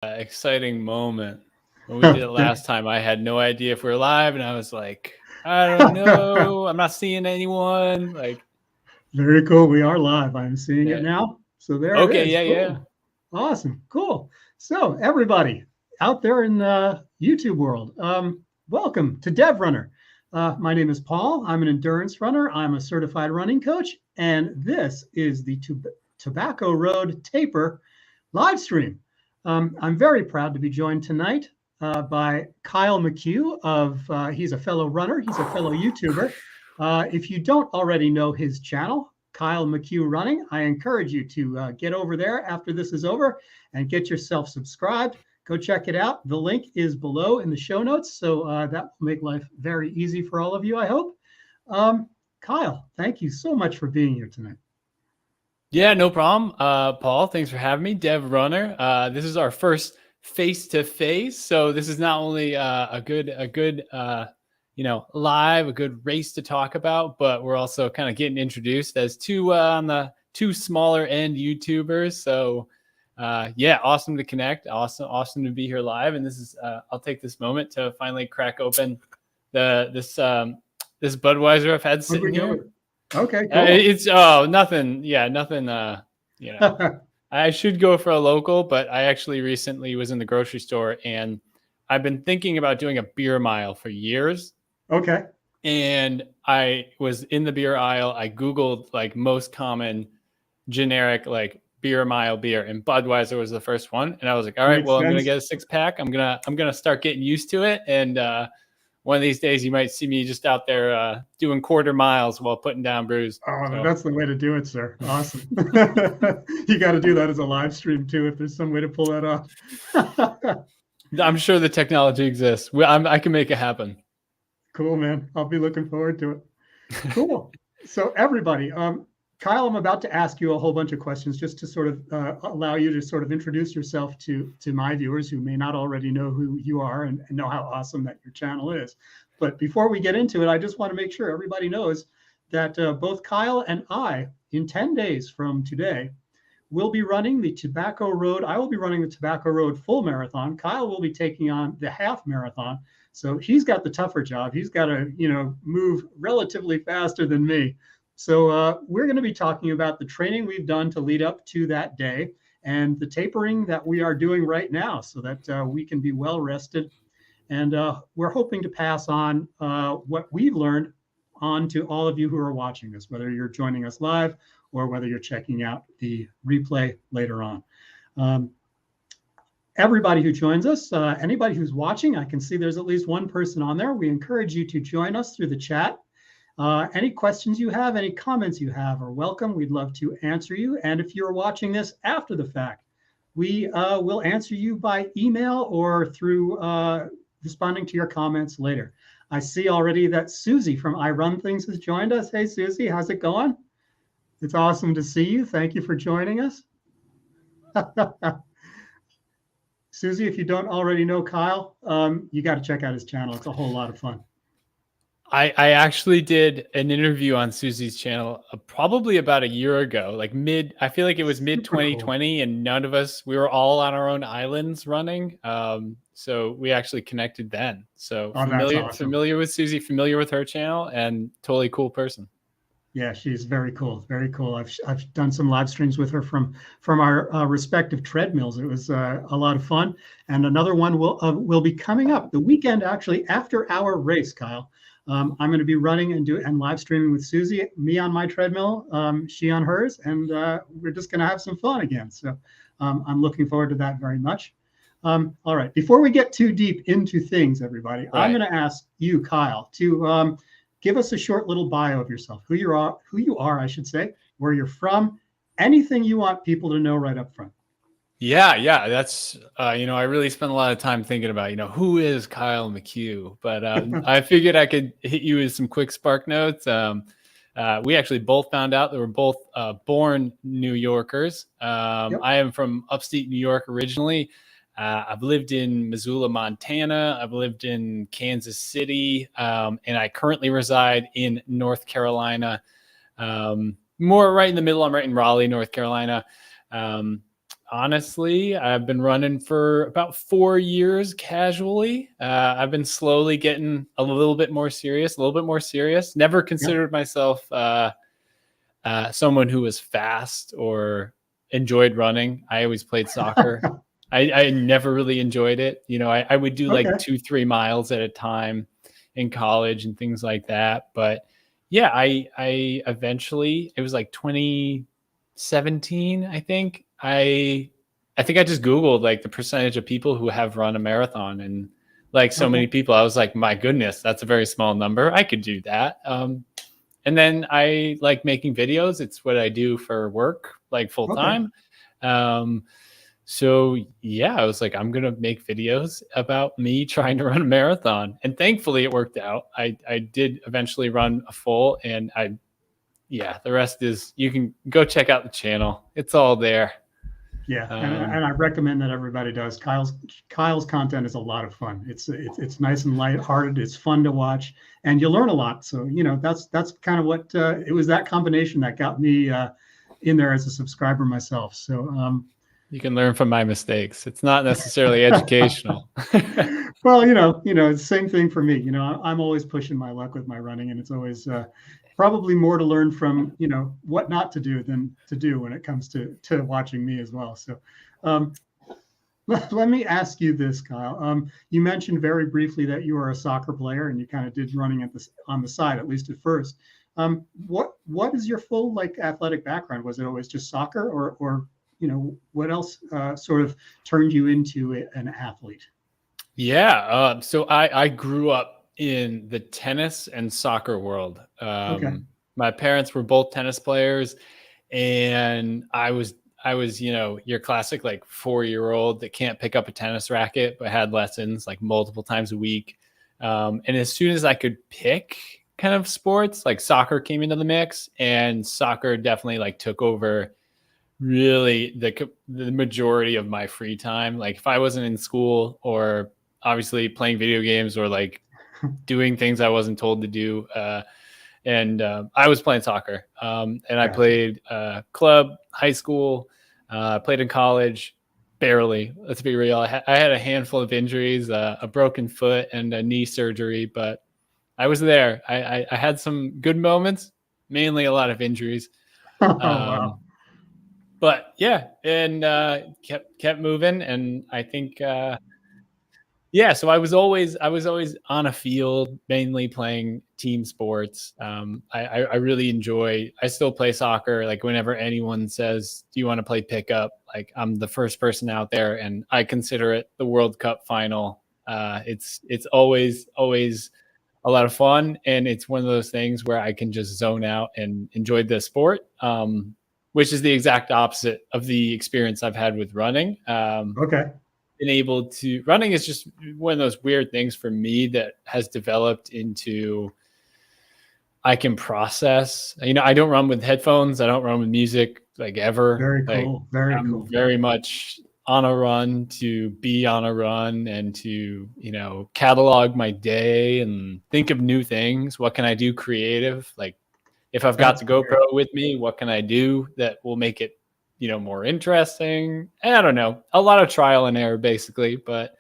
exciting moment. When we did it last time, I had no idea if we were live, and I was like, I don't know. I'm not seeing anyone. Like, very cool. We are live. I'm seeing yeah. it now. So there it Okay, is. yeah, Cool. yeah. Awesome. Cool. So everybody out there in the YouTube world, welcome to DevRunner. My name is Paul. I'm an endurance runner. I'm a certified running coach, and this is the Tobacco Road Taper live stream. I'm very proud to be joined tonight by Kyle McCue he's a fellow runner. He's a fellow YouTuber. If you don't already know his channel, Kyle McCue Running, I encourage you to get over there after this is over and get yourself subscribed. Go check it out. The link is below in the show notes, so that will make life very easy for all of you, I hope. Kyle, thank you so much for being here tonight. Yeah, no problem. Paul, thanks for having me. DevRunner. This is our first face-to-face, so this is not only a good live, a good race to talk about, but we're also kind of getting introduced as two on the two smaller end YouTubers. So yeah, awesome to connect. Awesome to be here live. And this is I'll take this moment to finally crack open this Budweiser I've had sitting here. Okay, cool. It's nothing. Yeah, nothing. I should go for a local, but I actually recently was in the grocery store and I've been thinking about doing a beer mile for years. Okay. And I was in the beer aisle. I Googled like most common generic like beer mile beer, and Budweiser was the first one. And I was like, all right, well, I'm gonna get a 6-pack. I'm gonna start getting used to it. And one of these days you might see me just out there doing quarter miles while putting down brews. Oh, so. That's the way to do it, sir. Awesome. You got to do that as a live stream too, if there's some way to pull that off. I'm sure the technology exists. I can make it happen. Cool, man. I'll be looking forward to it. Cool. So everybody, Kyle, I'm about to ask you a whole bunch of questions just to sort of allow you to sort of introduce yourself to my viewers who may not already know who you are and know how awesome that your channel is. But before we get into it, I just want to make sure everybody knows that both Kyle and I, in 10 days from today, will be running the Tobacco Road. I will be running the Tobacco Road full marathon. Kyle will be taking on the half marathon. So he's got the tougher job. He's got to, move relatively faster than me. So we're going to be talking about the training we've done to lead up to that day and the tapering that we are doing right now so that we can be well rested. And we're hoping to pass on what we've learned on to all of you who are watching this, whether you're joining us live or whether you're checking out the replay later on. Everybody who joins us, anybody who's watching, I can see there's at least one person on there. We encourage you to join us through the chat. Any questions you have, any comments you have are welcome. We'd love to answer you. And if you're watching this after the fact, we will answer you by email or through responding to your comments later. I see already that Susie from I Run Things has joined us. Hey, Susie, how's it going? It's awesome to see you. Thank you for joining us. Susie, if you don't already know Kyle, you got to check out his channel. It's a whole lot of fun. I actually did an interview on Susie's channel probably about a year ago, I feel like it was mid 2020 cool. And we were all on our own islands running. So we actually connected then. So familiar with Susie, familiar with her channel, and totally cool person. Yeah, she's very cool. Very cool. I've done some live streams with her from our respective treadmills. It was a lot of fun. And another one will be coming up the weekend, actually, after our race, Kyle. I'm going to be running and live streaming with Susie, me on my treadmill, she on hers, and we're just going to have some fun again. So I'm looking forward to that very much. All right. Before we get too deep into things, everybody, right. I'm going to ask you, Kyle, to give us a short little bio of yourself, who you are, I should say, where you're from, anything you want people to know right up front. Yeah, that's I really spent a lot of time thinking about who is Kyle McCue, but I figured I could hit you with some quick spark notes. We actually both found out that we're both born New Yorkers. Yep. I am from upstate New York originally. I've lived in Missoula, Montana. I've lived in Kansas City, and I currently reside in North Carolina. More right in the middle. I'm right in Raleigh, North Carolina. honestly, I've been running for about 4 years casually. I've been slowly getting a little bit more serious, Never Yeah. considered myself someone who was fast or enjoyed running. I always played soccer. I never really enjoyed it. I would do like Okay. 2-3 miles at a time in college and things like that. But yeah, I eventually, it was like 2017, I think. I think I just Googled like the percentage of people who have run a marathon, and like so Okay. many people, I was like, my goodness, that's a very small number. I could do that. And then I like making videos. It's what I do for work, like full Okay. time. So yeah, I was like, I'm going to make videos about me trying to run a marathon. And thankfully it worked out. I did eventually run a full, and the rest is, you can go check out the channel. It's all there. Yeah, and I recommend that everybody does. Kyle's content is a lot of fun. It's nice and lighthearted. It's fun to watch, and you learn a lot. So that's kind of what it was, that combination that got me in there as a subscriber myself. So you can learn from my mistakes. It's not necessarily educational. well, it's the same thing for me. I'm always pushing my luck with my running, and it's always probably more to learn from, what not to do than to do when it comes to watching me as well. So let me ask you this, Kyle. You mentioned very briefly that you are a soccer player and you kind of did running on the side, at least at first. What is your full like athletic background? Was it always just soccer, or what else sort of turned you into an athlete? Yeah. So I grew up in the tennis and soccer world. Okay. My parents were both tennis players, and I was, your classic like 4-year-old that can't pick up a tennis racket, but had lessons like multiple times a week. And as soon as I could pick kind of sports, like soccer came into the mix, and soccer definitely like took over really the majority of my free time. Like if I wasn't in school, or obviously playing video games, or like doing things I wasn't told to do, and I was playing soccer, and I Gotcha. played club, high school, played in college, barely. Let's be real. I had a handful of injuries, a broken foot and a knee surgery, but I was there. I had some good moments, mainly a lot of injuries. Oh, wow. But yeah, and kept moving, and I think so I was always on a field, mainly playing team sports. I really enjoy. I still play soccer. Like whenever anyone says, "Do you want to play pickup?" Like I'm the first person out there, and I consider it the World Cup final. It's always a lot of fun, and it's one of those things where I can just zone out and enjoy the sport. Which is the exact opposite of the experience I've had with running. Okay. Running is just one of those weird things for me that has developed into, I can process, I don't run with headphones. I don't run with music like ever. Very Like cool. Very I'm cool. very much on a run to be on a run, and to, catalog my day and think of new things. What can I do creative? Like if I've got the GoPro with me, what can I do that will make it, more interesting? And I don't know, a lot of trial and error basically, but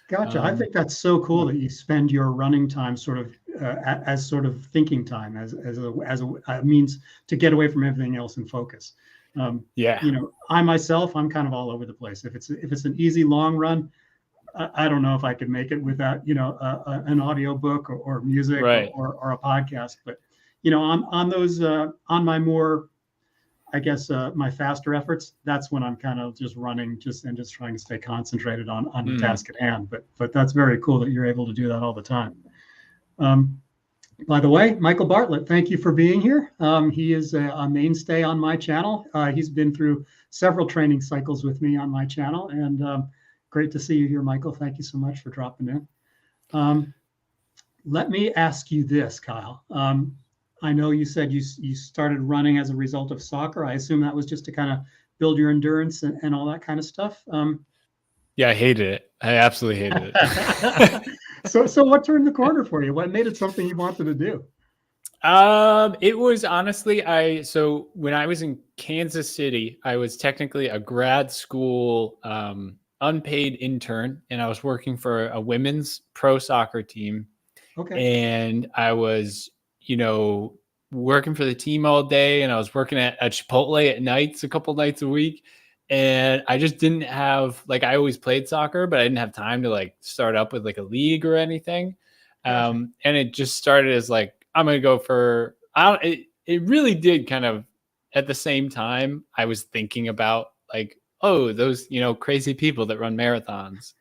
Gotcha. I think that's so cool that you spend your running time sort of as sort of thinking time, as a means to get away from everything else and focus. I myself, I'm kind of all over the place. If it's an easy long run, I don't know if I could make it without an audio book or music, right, or a podcast. But on those on my more, I guess, my faster efforts, that's when I'm kind of just running and just trying to stay concentrated on the task at hand. But that's very cool that you're able to do that all the time. By the way, Michael Bartlett, thank you for being here. He is a mainstay on my channel. He's been through several training cycles with me on my channel, and great to see you here, Michael. Thank you so much for dropping in. Let me ask you this, Kyle. I know you said you started running as a result of soccer. I assume that was just to kind of build your endurance and all that kind of stuff. Yeah, I hated it. I absolutely hated it. So what turned the corner for you? What made it something you wanted to do? It was honestly, so when I was in Kansas City, I was technically a grad school unpaid intern, and I was working for a women's pro soccer team. Okay. And I was, working for the team all day, and I was working at Chipotle at nights, a couple nights a week. And I just didn't have, like, I always played soccer, but I didn't have time to like start up with like a league or anything. Gotcha. And it just started as like, I'm going to go for, it really did kind of at the same time, I was thinking about like, oh, those, crazy people that run marathons.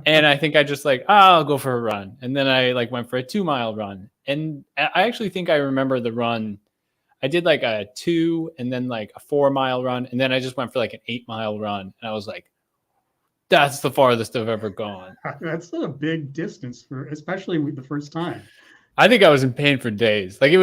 And I think I just like, I'll go for a run. And then I like went for a 2 mile run. And I actually think I remember the run. I did like a 2 and then like a 4 mile run. And then I just went for like an 8 mile run. And I was like, that's the farthest I've ever gone. That's a big distance for, especially with the first time. I think I was in pain for days. Like I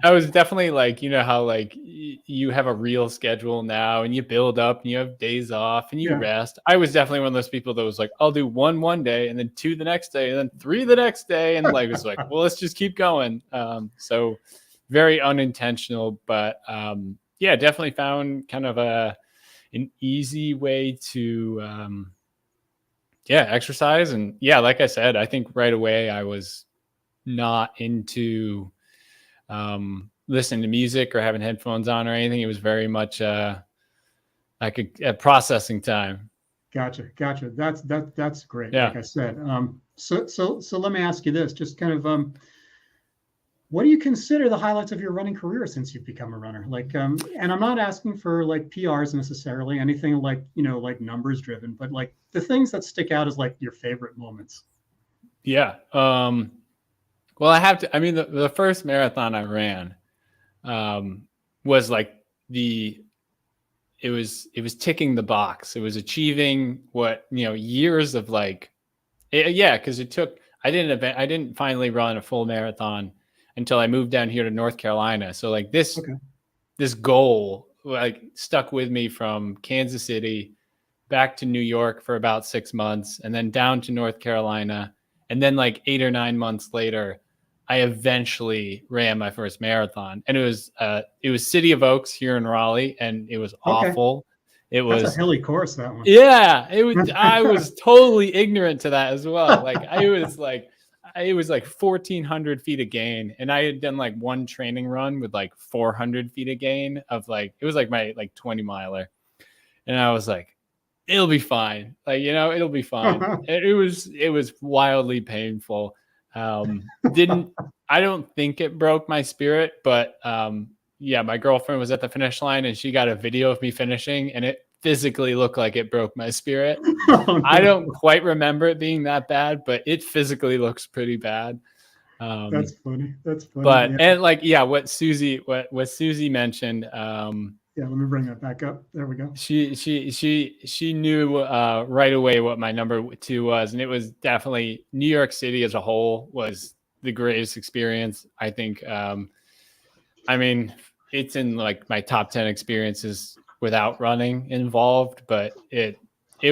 was definitely like, how like you have a real schedule now and you build up and you have days off and you rest. I was definitely one of those people that was like, I'll do one day and then 2 the next day and then 3 the next day. And like, it's like, well, let's just keep going. So very unintentional, but yeah, definitely found kind of an easy way to exercise. And yeah, like I said, I think right away I was not into listening to music or having headphones on or anything. It was very much like a processing time. Gotcha. That's great. Yeah. Like I said, so let me ask you this, just kind of, what do you consider the highlights of your running career since you've become a runner? Like, and I'm not asking for like PRs necessarily, anything like, like numbers driven, but like the things that stick out as like your favorite moments. Yeah. Well, the first marathon I ran was like it was ticking the box. It was achieving what, years of like, because I didn't finally run a full marathon until I moved down here to North Carolina. So like this goal like stuck with me from Kansas City back to New York for about 6 months and then down to North Carolina. And then like 8 or 9 months later, I eventually ran my first marathon, and it was City of Oaks here in Raleigh, and it was awful. That's a hilly course, that one. Yeah, it was. I was totally ignorant to that as well. Like it was like 1,400 feet of gain, and I had done like one training run with like 400 feet of gain of like, it was like my like 20 miler, and I was like, it'll be fine. Like, it'll be fine. It was wildly painful. I don't think it broke my spirit, but yeah, my girlfriend was at the finish line and she got a video of me finishing, and it physically looked like it broke my spirit. Oh, no. I don't quite remember it being that bad, but it physically looks pretty bad. That's funny. But and like, yeah, what Susie mentioned, yeah, let me bring that back up. There we go. She knew right away what my number 2 was, and it was definitely New York City as a whole was the greatest experience. I think. I mean, it's in like my top 10 experiences without running involved, but it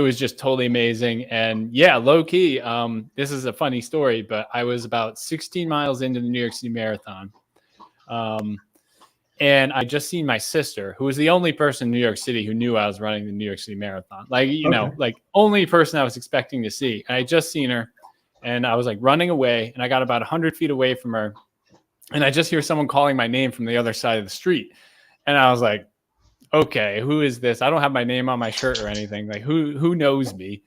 was just totally amazing. And yeah, low key. This is a funny story, but I was about 16 miles into the New York City Marathon. And I just seen my sister, who was the only person in New York City who knew I was running the New York City Marathon. Like, like only person I was expecting to see. And I just seen her, and I was like running away, and I got about 100 feet away from her. And I just hear someone calling my name from the other side of the street. And I was like, okay, who is this? I don't have my name on my shirt or anything. Like, who knows me?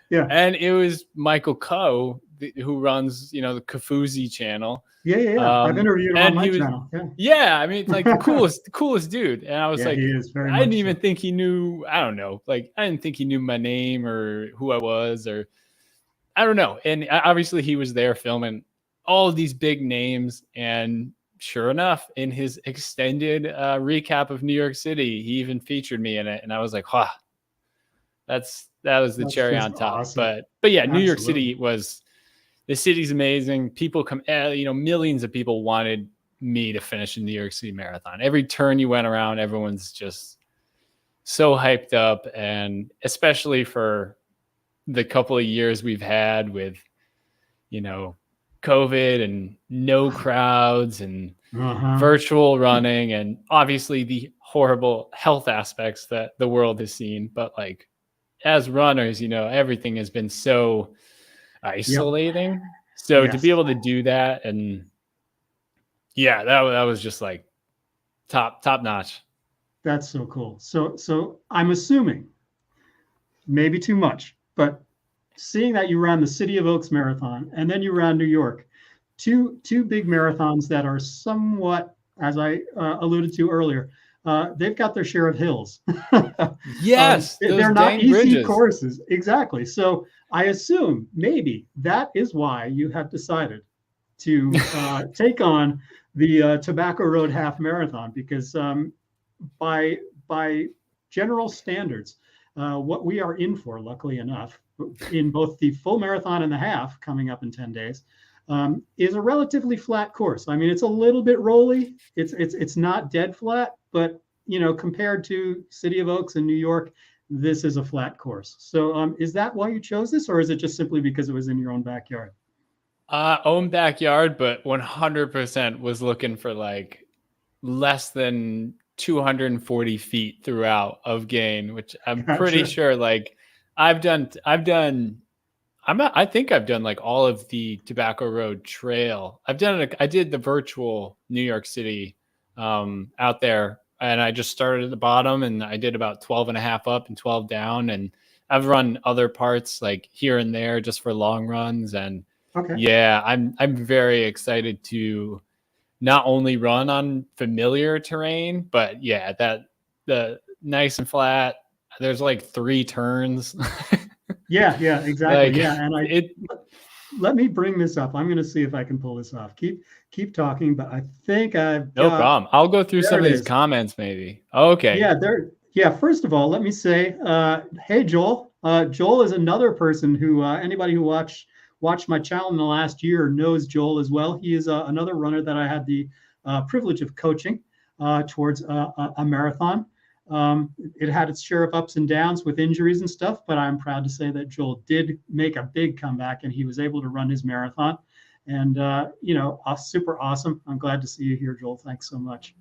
Yeah. And it was Michael Coe, who runs, the Kafuzi channel. Yeah. I've interviewed him on my channel. Yeah. I mean, it's like the coolest dude. And I was like, he is very I didn't even think he knew, I don't know. Like, I didn't think he knew my name or who I was, or I don't know. And obviously he was there filming all of these big names. And sure enough, in his extended recap of New York City, he even featured me in it. And I was like, wow, that was the cherry on top. Awesome. But yeah, Absolutely. New York City the city's amazing. People come, millions of people wanted me to finish a New York City Marathon. Every turn you went around, everyone's just so hyped up. And especially for the couple of years we've had with, COVID and no crowds and virtual running, and obviously the horrible health aspects that the world has seen. But like, as runners, you know, everything has been so isolating. Yep. So to be able to do that, and yeah, that was just like top notch. That's so cool. So I'm assuming, maybe too much, but seeing that you ran the City of Oaks Marathon and then you ran New York, two big marathons that are somewhat, as I alluded to earlier, they've got their share of hills. Yes, they're not easy courses. Exactly. So I assume maybe that is why you have decided to take on the Tobacco Road Half Marathon, because by general standards, what we are in for, luckily enough, in both the full marathon and the half coming up in 10 days, is a relatively flat course. I mean, it's a little bit rolly. It's not dead flat, but you know, compared to City of Oaks and New York, this is a flat course. So is that why you chose this, or is it just simply because it was in your own backyard? Own backyard, but 100% was looking for like less than 240 feet throughout of gain, which I'm pretty sure like I think I've done like all of the Tobacco Road Trail. I did the virtual New York City out there, and I just started at the bottom and I did about 12 and a half up and 12 down. And I've run other parts like here and there just for long runs. And yeah, I'm very excited to not only run on familiar terrain, but yeah, the nice and flat. There's like 3 turns. Yeah, exactly. Like, yeah, and let me bring this up. I'm going to see if I can pull this off. Keep talking, but I think I've no problem. I'll go through some of these comments maybe. Okay. Yeah, Yeah. First of all, let me say, hey Joel. Joel is another person who anybody who watched my channel in the last year knows Joel as well. He is another runner that I had the privilege of coaching towards a marathon. It had its share of ups and downs with injuries and stuff, but I'm proud to say that Joel did make a big comeback and he was able to run his marathon. And, you know, super awesome. I'm glad to see you here, Joel. Thanks so much.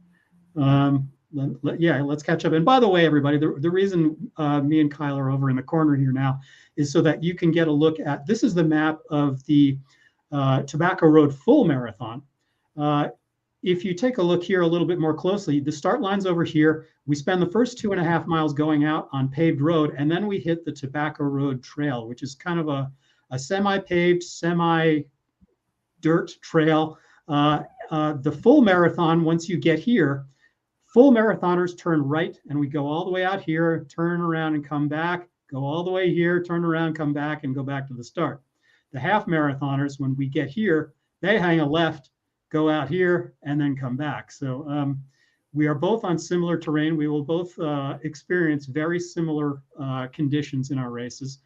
Yeah, let's catch up. And by the way, everybody, the reason me and Kyle are over in the corner here now is so that you can get a look at, this is the map of the Tobacco Road Full Marathon. If you take a look here a little bit more closely, the start line's over here. We spend the first 2.5 miles going out on paved road, and then we hit the Tobacco Road Trail, which is kind of a semi-paved, semi-dirt trail. The full marathon, once you get here, full marathoners turn right, and we go all the way out here, turn around and come back, go all the way here, turn around, come back, and go back to the start. The half marathoners, when we get here, they hang a left, go out here, and then come back. So we are both on similar terrain. We will both experience very similar conditions in our races.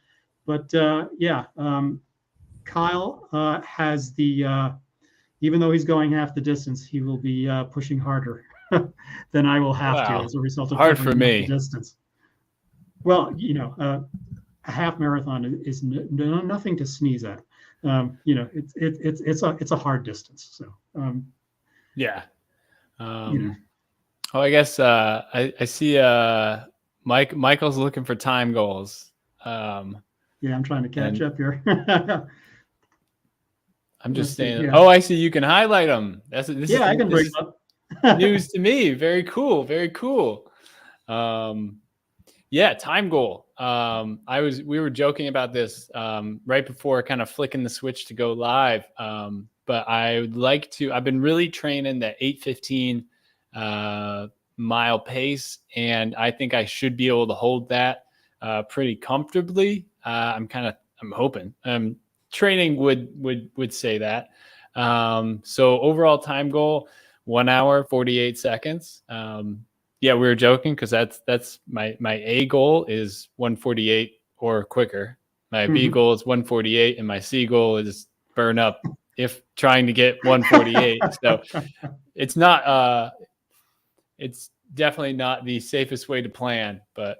But yeah, Kyle has the, even though he's going half the distance, he will be pushing harder than I will have to as a result of hard for me. Distance. Well, you know, a half marathon is nothing to sneeze at. You know, it's a hard distance. So yeah. You know. Oh, I guess I see Michael's looking for time goals. Yeah, I'm trying to catch up here. I'm just saying. Yeah. Oh, I see. You can highlight them. I can bring them up. News to me. Very cool. Very cool. Yeah, time goal. We were joking about this right before kind of flicking the switch to go live. But I would like to. I've been really training the 8:15 mile pace, and I think I should be able to hold that pretty comfortably. I'm hoping. Training would say that. So overall time goal, 1 hour, 48 seconds. Yeah, we were joking because that's my A goal is 148 or quicker. My B goal is 148, and my C goal is burn up if trying to get 148. So it's not it's definitely not the safest way to plan, but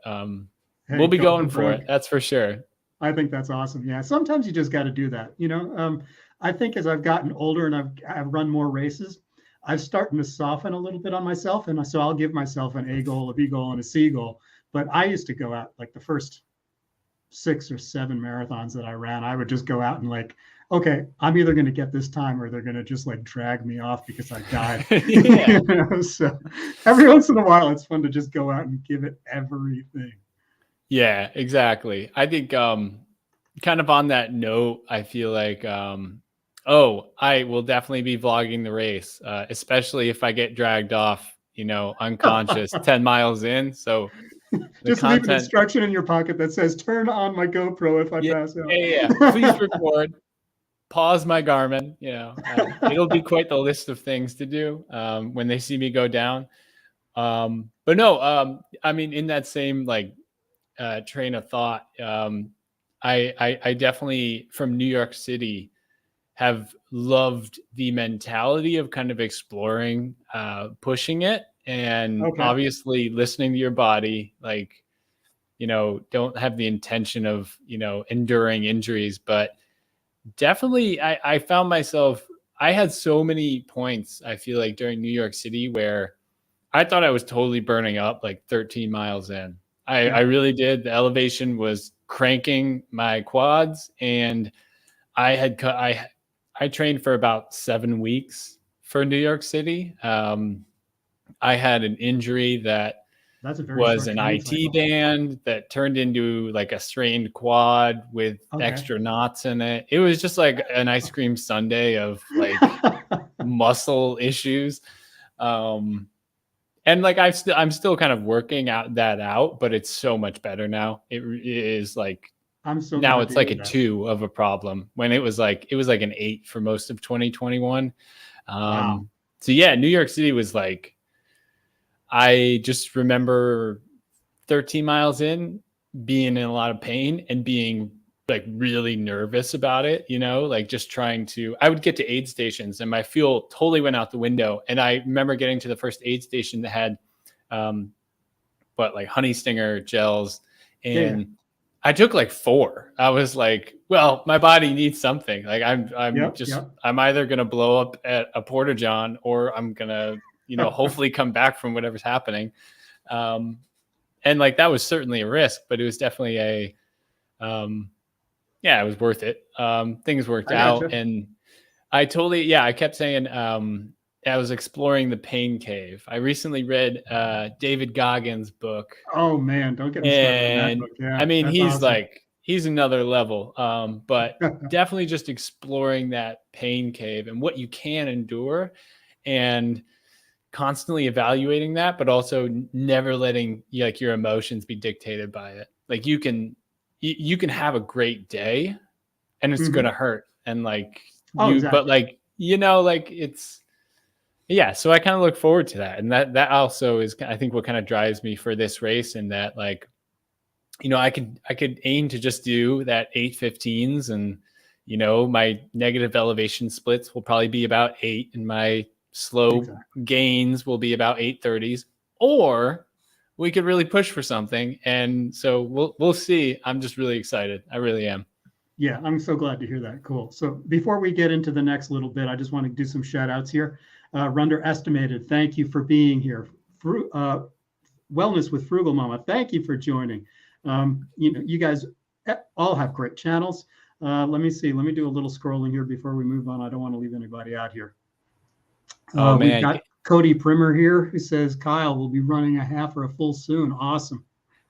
we'll be going for it. That's for sure. I think that's awesome. Yeah, sometimes you just got to do that. You know, I think as I've gotten older and I've run more races, I've started to soften a little bit on myself. And so I'll give myself an A goal, a B goal, and a C goal. But I used to go out like the first 6 or 7 marathons that I ran, I would just go out and like, okay, I'm either going to get this time or they're going to just like drag me off because I died. Yeah. So every once in a while, it's fun to just go out and give it everything. Yeah, exactly. I think kind of on that note, I feel like I will definitely be vlogging the race, especially if I get dragged off, unconscious 10 miles in. So just leave an instruction in your pocket that says turn on my GoPro if I pass out. Yeah. Please record, pause my Garmin, it'll be quite the list of things to do when they see me go down. But no, I mean, in that same train of thought, I definitely from New York City have loved the mentality of kind of exploring, pushing it, and obviously listening to your body, don't have the intention of, enduring injuries, but definitely I found myself, I had so many points, I feel like during New York City where I thought I was totally burning up like 13 miles in. I really did. The elevation was cranking my quads, and I trained for about 7 weeks for New York City. I had an injury that was an IT band that turned into like a strained quad with extra knots in it. It was just like an ice cream sundae of like muscle issues. And like I'm still kind of working that out, but it's so much better now. It is like now it's like a 2 of a problem when it was like an 8 for most of 2021. Wow. So yeah, New York City was like, I just remember 13 miles in being in a lot of pain and being like really nervous about it, like just trying to, I would get to aid stations and my fuel totally went out the window. And I remember getting to the first aid station that had, like honey stinger gels. And I took like 4. I was like, well, my body needs something. Like I'm either going to blow up at a Porta John or I'm going to, hopefully come back from whatever's happening. And like, that was certainly a risk, but it was definitely it was worth it. Things worked out. And I kept saying, I was exploring the pain cave. I recently read David Goggins' book. Oh man, don't get me started on that book. Yeah, I mean, he's awesome. He's another level, but definitely just exploring that pain cave and what you can endure and constantly evaluating that, but also never letting like your emotions be dictated by it. Like you can have a great day and it's going to hurt. And like, but like, it's, so I kind of look forward to that. And that also is, I think, what kind of drives me for this race. And that like, I could aim to just do that 8:15s and, my negative elevation splits will probably be about 8 and my slow gains will be about 8:30s, or we could really push for something. And so we'll see. I'm just really excited. I really am. Yeah, I'm so glad to hear that. Cool. So before we get into the next little bit, I just want to do some shout outs here. Runder Estimated, thank you for being here. Wellness with Frugal Mama, thank you for joining. You guys all have great channels. Let me see. Let me do a little scrolling here before we move on. I don't want to leave anybody out here. We've got Cody Primer here who says Kyle will be running a half or a full soon. Awesome.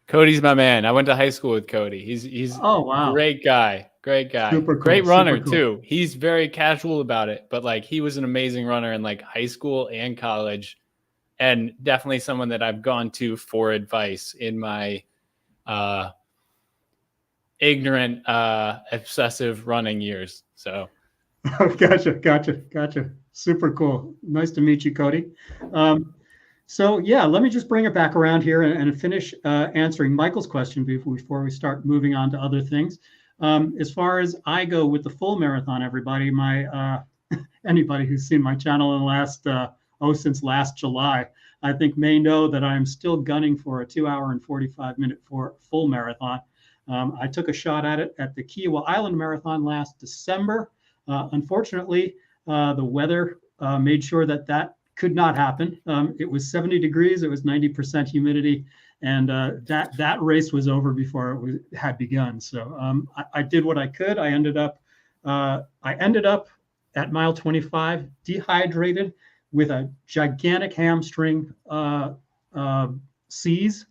Cody's my man. I went to high school with Cody. He's a great guy. Great guy. Super cool. Great runner too. He's very casual about it, but like he was an amazing runner in like high school and college, and definitely someone that I've gone to for advice in my ignorant, obsessive running years. So. Gotcha. Super cool. Nice to meet you, Cody. So yeah, let me just bring it back around here and finish answering Michael's question before we start moving on to other things. As far as I go with the full marathon, everybody, anybody who's seen my channel in the last since last July, I think may know that I'm still gunning for a 2 hour and 45-minute full marathon. I took a shot at it at the Kiowa Island Marathon last December. Unfortunately, the weather made sure that that could not happen. It was 70 degrees, it was 90% humidity, and that race was over before it had begun. So I did what I could. I ended up at mile 25 dehydrated with a gigantic hamstring seize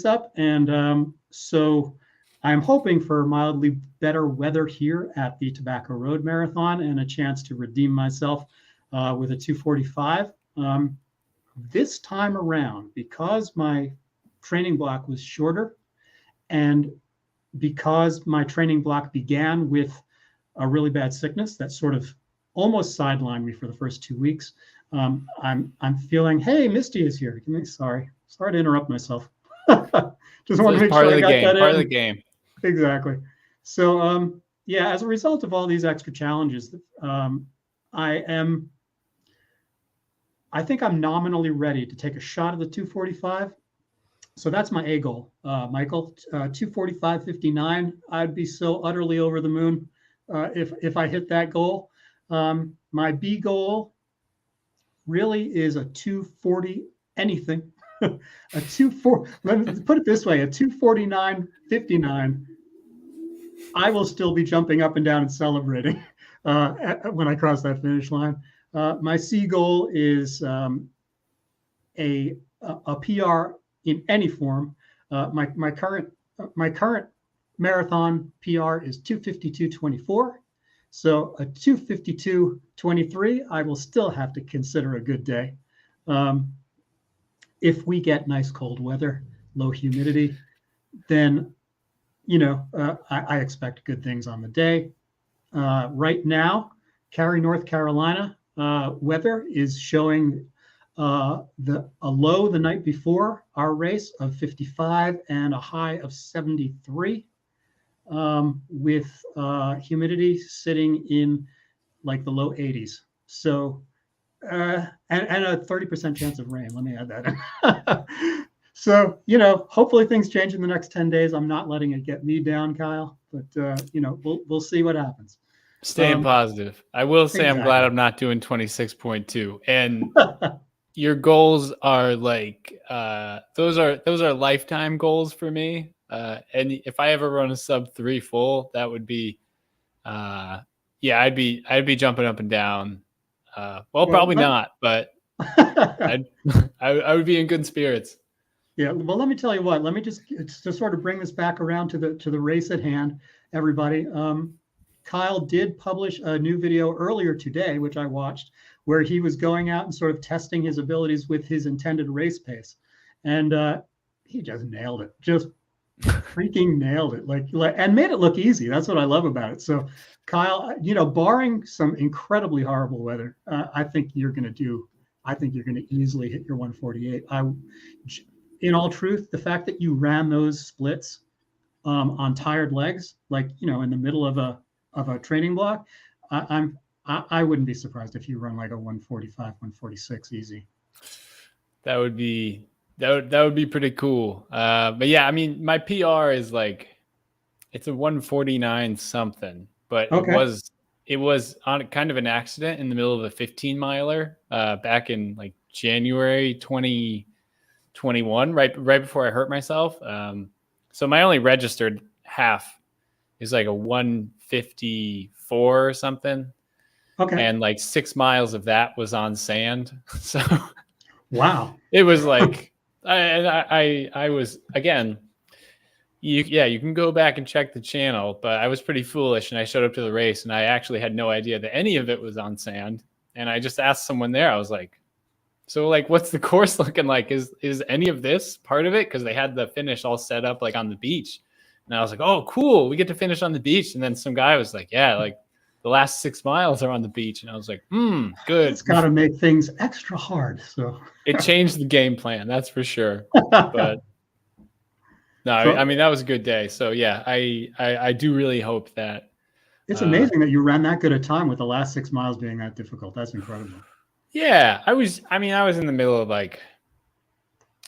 up, and so I'm hoping for mildly better weather here at the Tobacco Road Marathon and a chance to redeem myself with a 2:45. This time around, because my training block was shorter and because my training block began with a really bad sickness that sort of almost sidelined me for the first 2 weeks, I'm feeling, hey, Misty is here. Sorry to interrupt myself. Just want to make sure I got that in. Part of the game. Exactly. So yeah, as a result of all these extra challenges, I think I'm nominally ready to take a shot at the 2:45. So that's my A goal, Michael. 2:45.59. I'd be so utterly over the moon if I hit that goal. My B goal really is a 2:40 anything. Let me put it this way: a 2:49.59. I will still be jumping up and down and celebrating when I cross that finish line. My C goal is a PR in any form. My current marathon PR is 2:52.24. So a 2:52.23, I will still have to consider a good day. If we get nice cold weather, low humidity, then I expect good things on the day. Right now, Cary, North Carolina, weather is showing a low the night before our race of 55 and a high of 73, with humidity sitting in like the low 80s. So, and a 30% chance of rain. Let me add that in. So, hopefully things change in the next 10 days. I'm not letting it get me down, Kyle, but we'll see what happens. Staying positive. I will say Exactly. I'm glad I'm not doing 26.2. And your goals are like those are lifetime goals for me. And if I ever run a sub 3 full, that would be I'd be jumping up and down. Well, probably not, but I would be in good spirits. Yeah, well, let me tell you what. Let me just to sort of bring this back around to the race at hand, everybody. Kyle did publish a new video earlier today, which I watched, where he was going out and sort of testing his abilities with his intended race pace, and he just nailed it. Just freaking nailed it, like and made it look easy. That's what I love about it. So, Kyle, barring some incredibly horrible weather, I think you're going to easily hit your 1:48. In all truth, the fact that you ran those splits on tired legs, like in the middle of a training block, I wouldn't be surprised if you run like a 1:45, 1:46 easy. That would be pretty cool. But yeah, I mean, my PR is like it's a 1:49 something, but okay. it was on kind of an accident in the middle of a 15 miler back in like January 2021, right before I hurt myself. So my only registered half is like a 1:54 or something. Okay. And like 6 miles of that was on sand. So wow. It was like I was, again, you can go back and check the channel, but I was pretty foolish and I showed up to the race and I actually had no idea that any of it was on sand. And I just asked someone there, I was like, so like, what's the course looking like? Is any of this part of it? Because they had the finish all set up like on the beach. And I was like, oh, cool. We get to finish on the beach. And then some guy was like, yeah, like the last 6 miles are on the beach. And I was like, good. It's got to make things extra hard. So it changed the game plan. That's for sure. But no, I mean, that was a good day. So yeah, I do really hope that. It's amazing that you ran that good a time with the last 6 miles being that difficult. That's incredible. Yeah, I was in the middle of like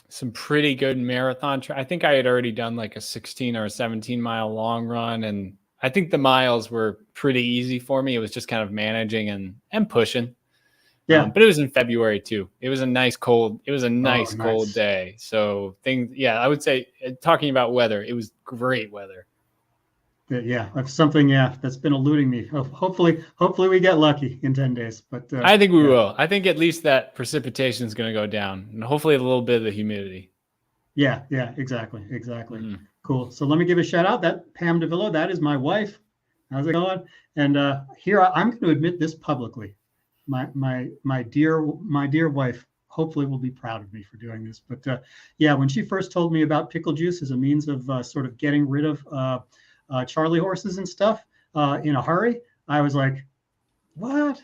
some pretty good marathon. I think I had already done like a 16 or a 17 mile long run. And I think the miles were pretty easy for me. It was just kind of managing and pushing. Yeah. But it was in February too. It was a nice cold Nice. cold day. So I would say, talking about weather, it was great weather. Yeah, that's something. Yeah, that's been eluding me. Hopefully we get lucky in 10 days. But I think we will. I think at least that precipitation is going to go down, and hopefully a little bit of the humidity. Yeah, exactly. Cool. So let me give a shout out. That Pam DeVillo, that is my wife. How's it going? And here I'm going to admit this publicly. My dear wife hopefully will be proud of me for doing this. But yeah, when she first told me about pickle juice as a means of sort of getting rid of Charlie horses and stuff in a hurry, I was like, what?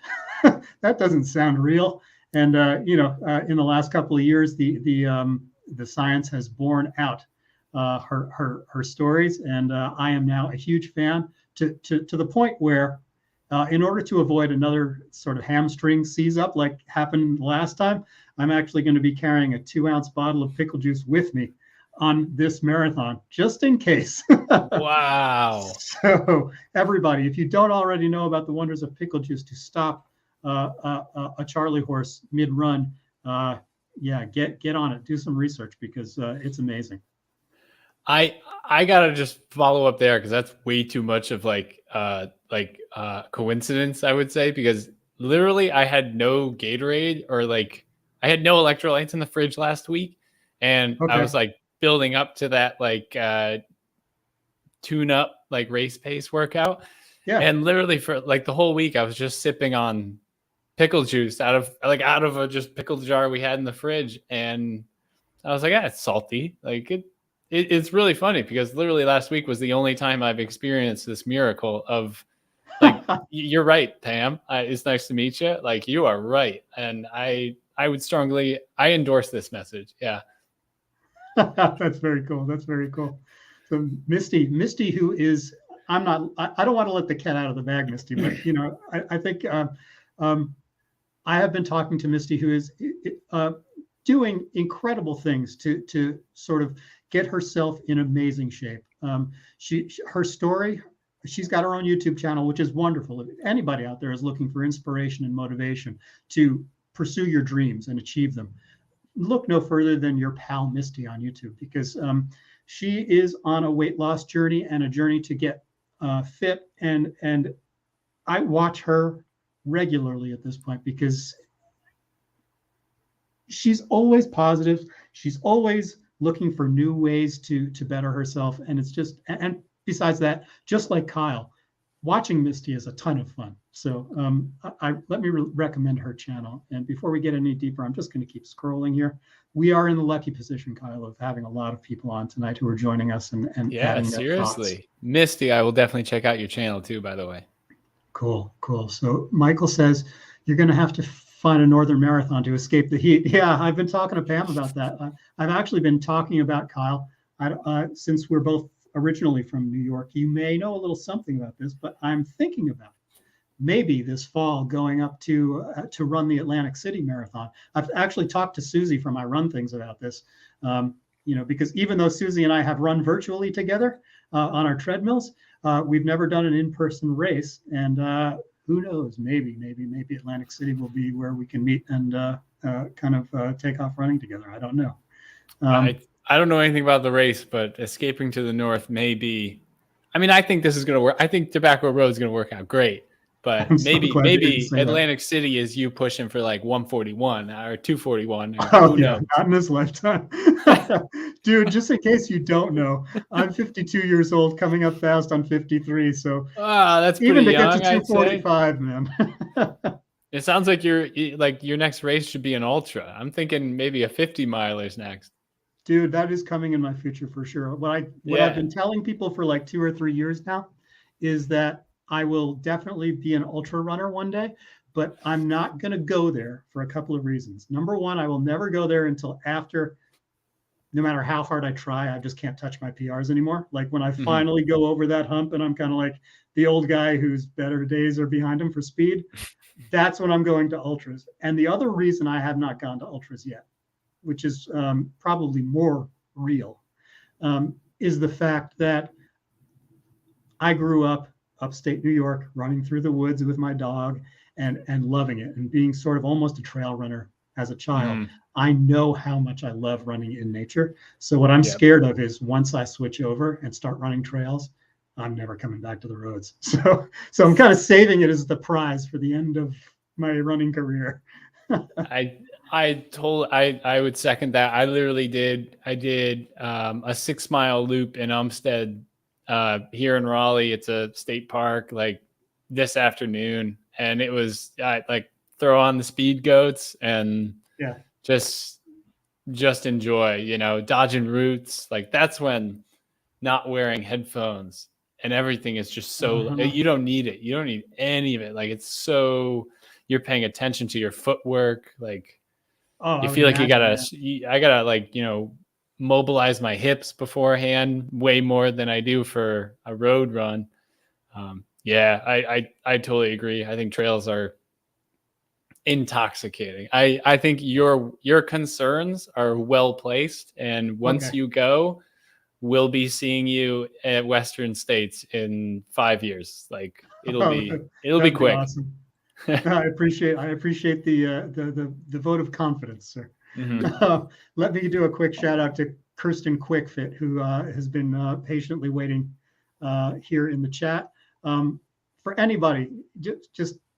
That doesn't sound real. And in the last couple of years, the science has borne out her stories, and I am now a huge fan to the point where, in order to avoid another sort of hamstring seize up like happened last time, I'm actually going to be carrying a 2-ounce bottle of pickle juice with me on this marathon, just in case. Wow. So everybody, if you don't already know about the wonders of pickle juice to stop a Charlie horse mid-run, get on it. Do some research, because it's amazing. I gotta just follow up there, because that's way too much of coincidence, I would say, because literally I had no Gatorade, or I had no electrolytes in the fridge last week, and I was building up to that tune up race pace workout. Yeah. And literally for the whole week I was just sipping on pickle juice out of a just pickle jar we had in the fridge, and I was like, yeah, it's salty. It's really funny, because literally last week was the only time I've experienced this miracle of you're right, Pam. It's nice to meet you. You are right. And I would strongly, I endorse this message. Yeah. That's very cool. So Misty, who is, I don't want to let the cat out of the bag, Misty, but I think I have been talking to Misty, who is doing incredible things to sort of get herself in amazing shape. Her story, she's got her own YouTube channel, which is wonderful. If anybody out there is looking for inspiration and motivation to pursue your dreams and achieve them, look no further than your pal Misty on YouTube, because she is on a weight loss journey and a journey to get fit. And I watch her regularly at this point, because she's always positive. She's always looking for new ways to better herself. And it's just, and besides that, just like Kyle, watching Misty is a ton of fun. So let me recommend her channel. And before we get any deeper, I'm just going to keep scrolling here. We are in the lucky position, Kyle, of having a lot of people on tonight who are joining us and yeah, seriously, Misty, I will definitely check out your channel too, by the way. Cool. So Michael says you're going to have to find a northern marathon to escape the heat. Yeah, I've been talking to Pam about that. I've actually been talking about Kyle since we're both originally from New York. You may know a little something about this, but I'm thinking about maybe this fall going up to run the Atlantic City Marathon. I've actually talked to Susie from I Run Things about this, because even though Susie and I have run virtually together on our treadmills, we've never done an in-person race. And who knows, maybe Atlantic City will be where we can meet and take off running together. I don't know. I don't know anything about the race, but escaping to the north may be. I mean, I think this is going to work. I think Tobacco Road is going to work out great. But maybe Atlantic City is you pushing for 141 or 241. Or not in this lifetime. Dude, just in case you don't know, I'm 52 years old, coming up fast on 53. So that's pretty even to young, get to 245, man. It sounds like your next race should be an ultra. I'm thinking maybe a 50 milers next. Dude, that is coming in my future for sure. What I've been telling people for 2 or 3 years now is that I will definitely be an ultra runner one day, but I'm not going to go there for a couple of reasons. Number one, I will never go there until after, no matter how hard I try, I just can't touch my PRs anymore. When I finally go over that hump and I'm kind of like the old guy whose better days are behind him for speed, that's when I'm going to ultras. And the other reason I have not gone to ultras yet, which is probably more real, is the fact that I grew up upstate New York, running through the woods with my dog and loving it and being sort of almost a trail runner as a child. I know how much I love running in nature. So what I'm scared of is once I switch over and start running trails, I'm never coming back to the roads. So I'm kind of saving it as the prize for the end of my running career. I would second that. I did a 6 mile loop in Umstead here in Raleigh. It's a state park like this afternoon, and it was like throw on the speed goats and just enjoy, you know, dodging roots. Like that's when not wearing headphones and everything is just so you don't need it. You don't need any of it. Like it's so you're paying attention to your footwork. Like you feel like I gotta like, you know, mobilize my hips beforehand way more than I do for a road run. I totally agree. I think trails are intoxicating. I think your concerns are well placed, and once you go, we'll be seeing you at Western States in 5 years. Like it'll be quick. Awesome. I appreciate the vote of confidence, sir. Let me do a quick shout out to Kirsten Quickfit, who has been patiently waiting here in the chat. For anybody,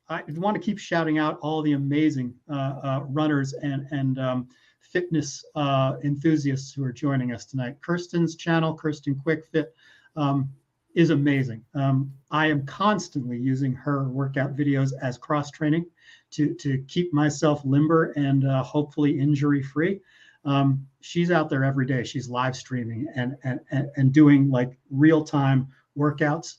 I want to keep shouting out all the amazing runners and fitness enthusiasts who are joining us tonight. Kirsten's channel, Kirsten Quickfit, is amazing. I am constantly using her workout videos as cross training to keep myself limber and hopefully injury free. She's out there every day. She's live streaming and doing like real time workouts.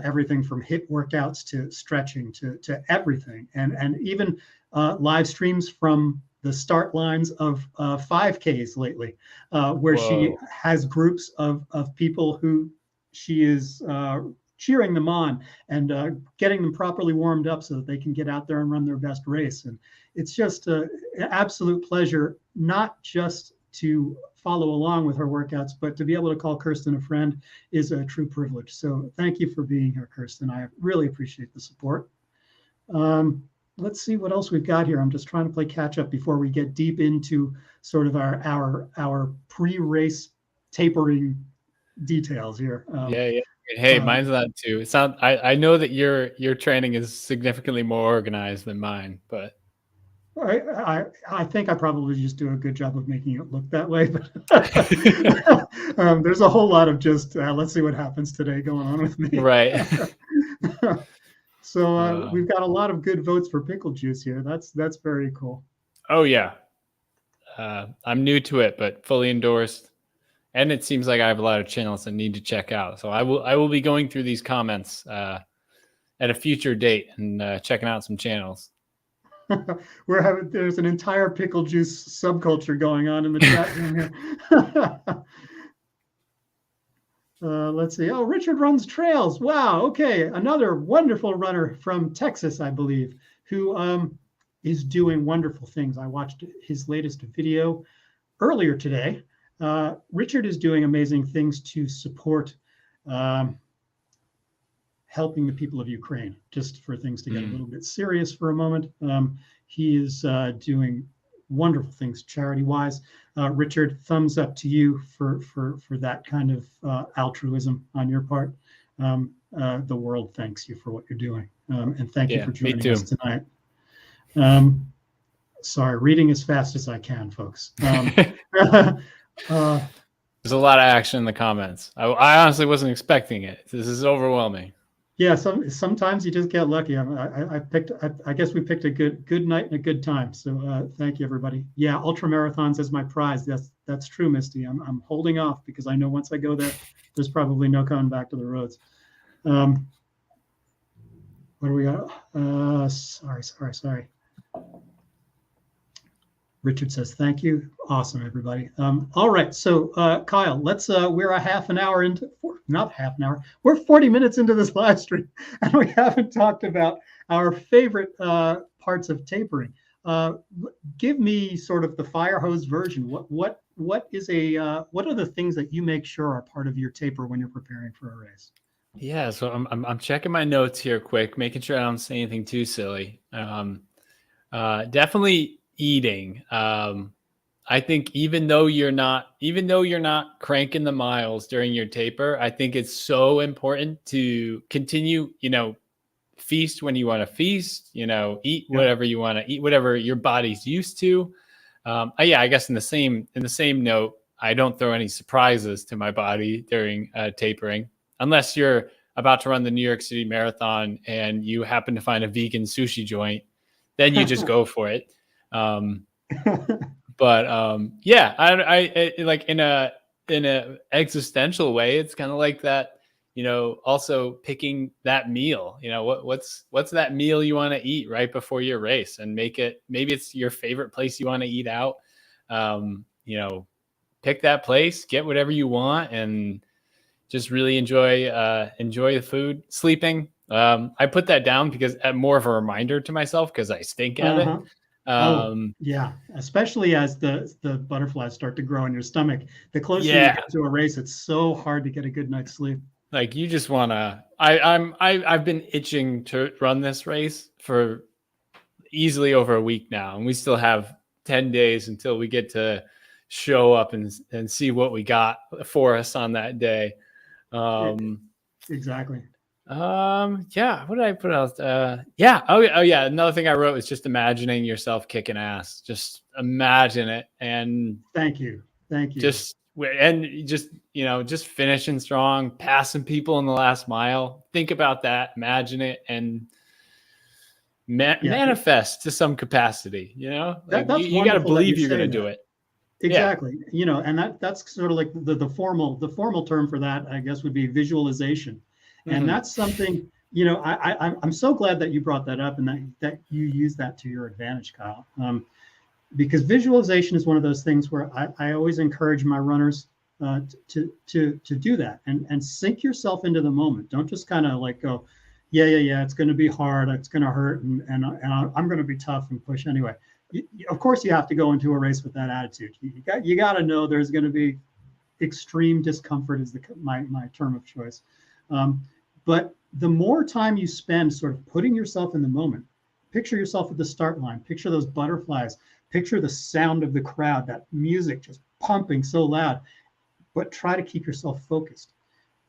Everything from HIIT workouts to stretching to everything, and even live streams from the start lines of 5Ks lately, where she has groups of people who she is cheering them on and getting them properly warmed up so that they can get out there and run their best race. And it's just an absolute pleasure, not just to follow along with her workouts, but to be able to call Kirsten a friend is a true privilege. So thank you for being here, Kirsten. I really appreciate the support. Let's see what else we've got here. I'm just trying to play catch up before we get deep into sort of our pre-race tapering details here. Hey, mine's not too. It's not. I know that your training is significantly more organized than mine, but I think I probably just do a good job of making it look that way. But there's a whole lot of just let's see what happens today going on with me. Right. So we've got a lot of good votes for pickle juice here. That's very cool. Oh yeah. I'm new to it, but fully endorsed. And it seems like I have a lot of channels that need to check out. So I will be going through these comments at a future date and checking out some channels. There's an entire pickle juice subculture going on in the chat room here. Let's see. Oh, Richard runs trails. Wow. Okay. Another wonderful runner from Texas, I believe, who is doing wonderful things. I watched his latest video earlier today. Richard is doing amazing things to support helping the people of Ukraine, just for things to get a little bit serious for a moment. He is doing wonderful things charity-wise. Richard, thumbs up to you for that kind of altruism on your part. The world thanks you for what you're doing. And thank you for joining us tonight. Sorry, reading as fast as I can, folks. There's a lot of action in the comments. I honestly wasn't expecting it. This is overwhelming. Yeah, sometimes you just get lucky. I guess we picked a good night and a good time. So thank you, everybody. Yeah, ultra marathons is my prize. That's true, Misty. I'm holding off because I know once I go there, there's probably no coming back to the roads. What do we got? Sorry. Richard says, thank you. Awesome, everybody. All right. So, Kyle, let's, we're a half an hour into, not half an hour, we're 40 minutes into this live stream, and we haven't talked about our favorite parts of tapering. Give me sort of the fire hose version. What are the things that you make sure are part of your taper when you're preparing for a race? Yeah, so I'm checking my notes here quick, making sure I don't say anything too silly. Definitely eating. I think even though you're not cranking the miles during your taper, I think it's so important to continue, feast when you want to feast, eat whatever you want to eat, whatever your body's used to. Yeah, I guess in the same note, I don't throw any surprises to my body during tapering, unless you're about to run the New York City Marathon and you happen to find a vegan sushi joint, then you just go for it. But yeah, I like in a existential way, it's kind of like that, also picking that meal, what's that meal you want to eat right before your race, and maybe it's your favorite place you want to eat out. Pick that place, get whatever you want, and just really enjoy the food. Sleeping, I put that down because more of a reminder to myself, because I stink at it. Yeah, especially as the butterflies start to grow in your stomach. The closer you get to a race, it's so hard to get a good night's sleep. Like, you just want to. I've been itching to run this race for easily over a week now, and we still have 10 days until we get to show up and see what we got for us on that day. Exactly. Yeah, what did I put else? Yeah. Oh yeah. Another thing I wrote was just imagining yourself kicking ass. Just imagine it. And thank you. Just finishing strong, passing people in the last mile. Think about that, imagine it, and manifest to some capacity, that's you got to believe you're going to do it. Exactly. And that's sort of like the formal term for that, I guess, would be visualization. And that's something, I'm so glad that you brought that up and that you use that to your advantage, Kyle. Because visualization is one of those things where I always encourage my runners to do that and sink yourself into the moment. Don't just kind of like go, yeah, it's going to be hard, it's going to hurt, and I'm going to be tough and push anyway. Of course, you have to go into a race with that attitude. You got to know there's going to be extreme discomfort, is my term of choice. But the more time you spend sort of putting yourself in the moment, picture yourself at the start line, picture those butterflies, picture the sound of the crowd, that music just pumping so loud, but try to keep yourself focused.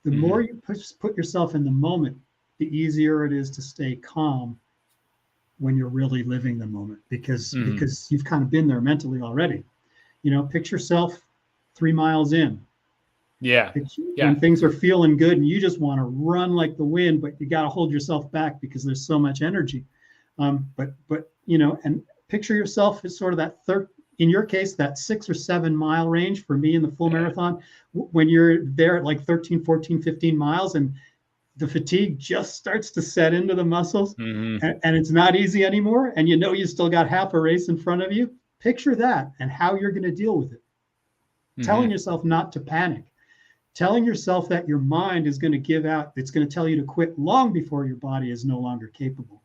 The more you put yourself in the moment, the easier it is to stay calm when you're really living the moment, because you've kind of been there mentally already. Picture yourself 3 miles in. When things are feeling good and you just want to run like the wind, but you got to hold yourself back because there's so much energy. But and picture yourself as sort of that in your case, that 6 or 7 mile range. For me in the full marathon, when you're there at like 13, 14, 15 miles and the fatigue just starts to set into the muscles and it's not easy anymore. And you still got half a race in front of you. Picture that and how you're going to deal with it. Telling yourself not to panic. Telling yourself that your mind is going to give out. It's going to tell you to quit long before your body is no longer capable.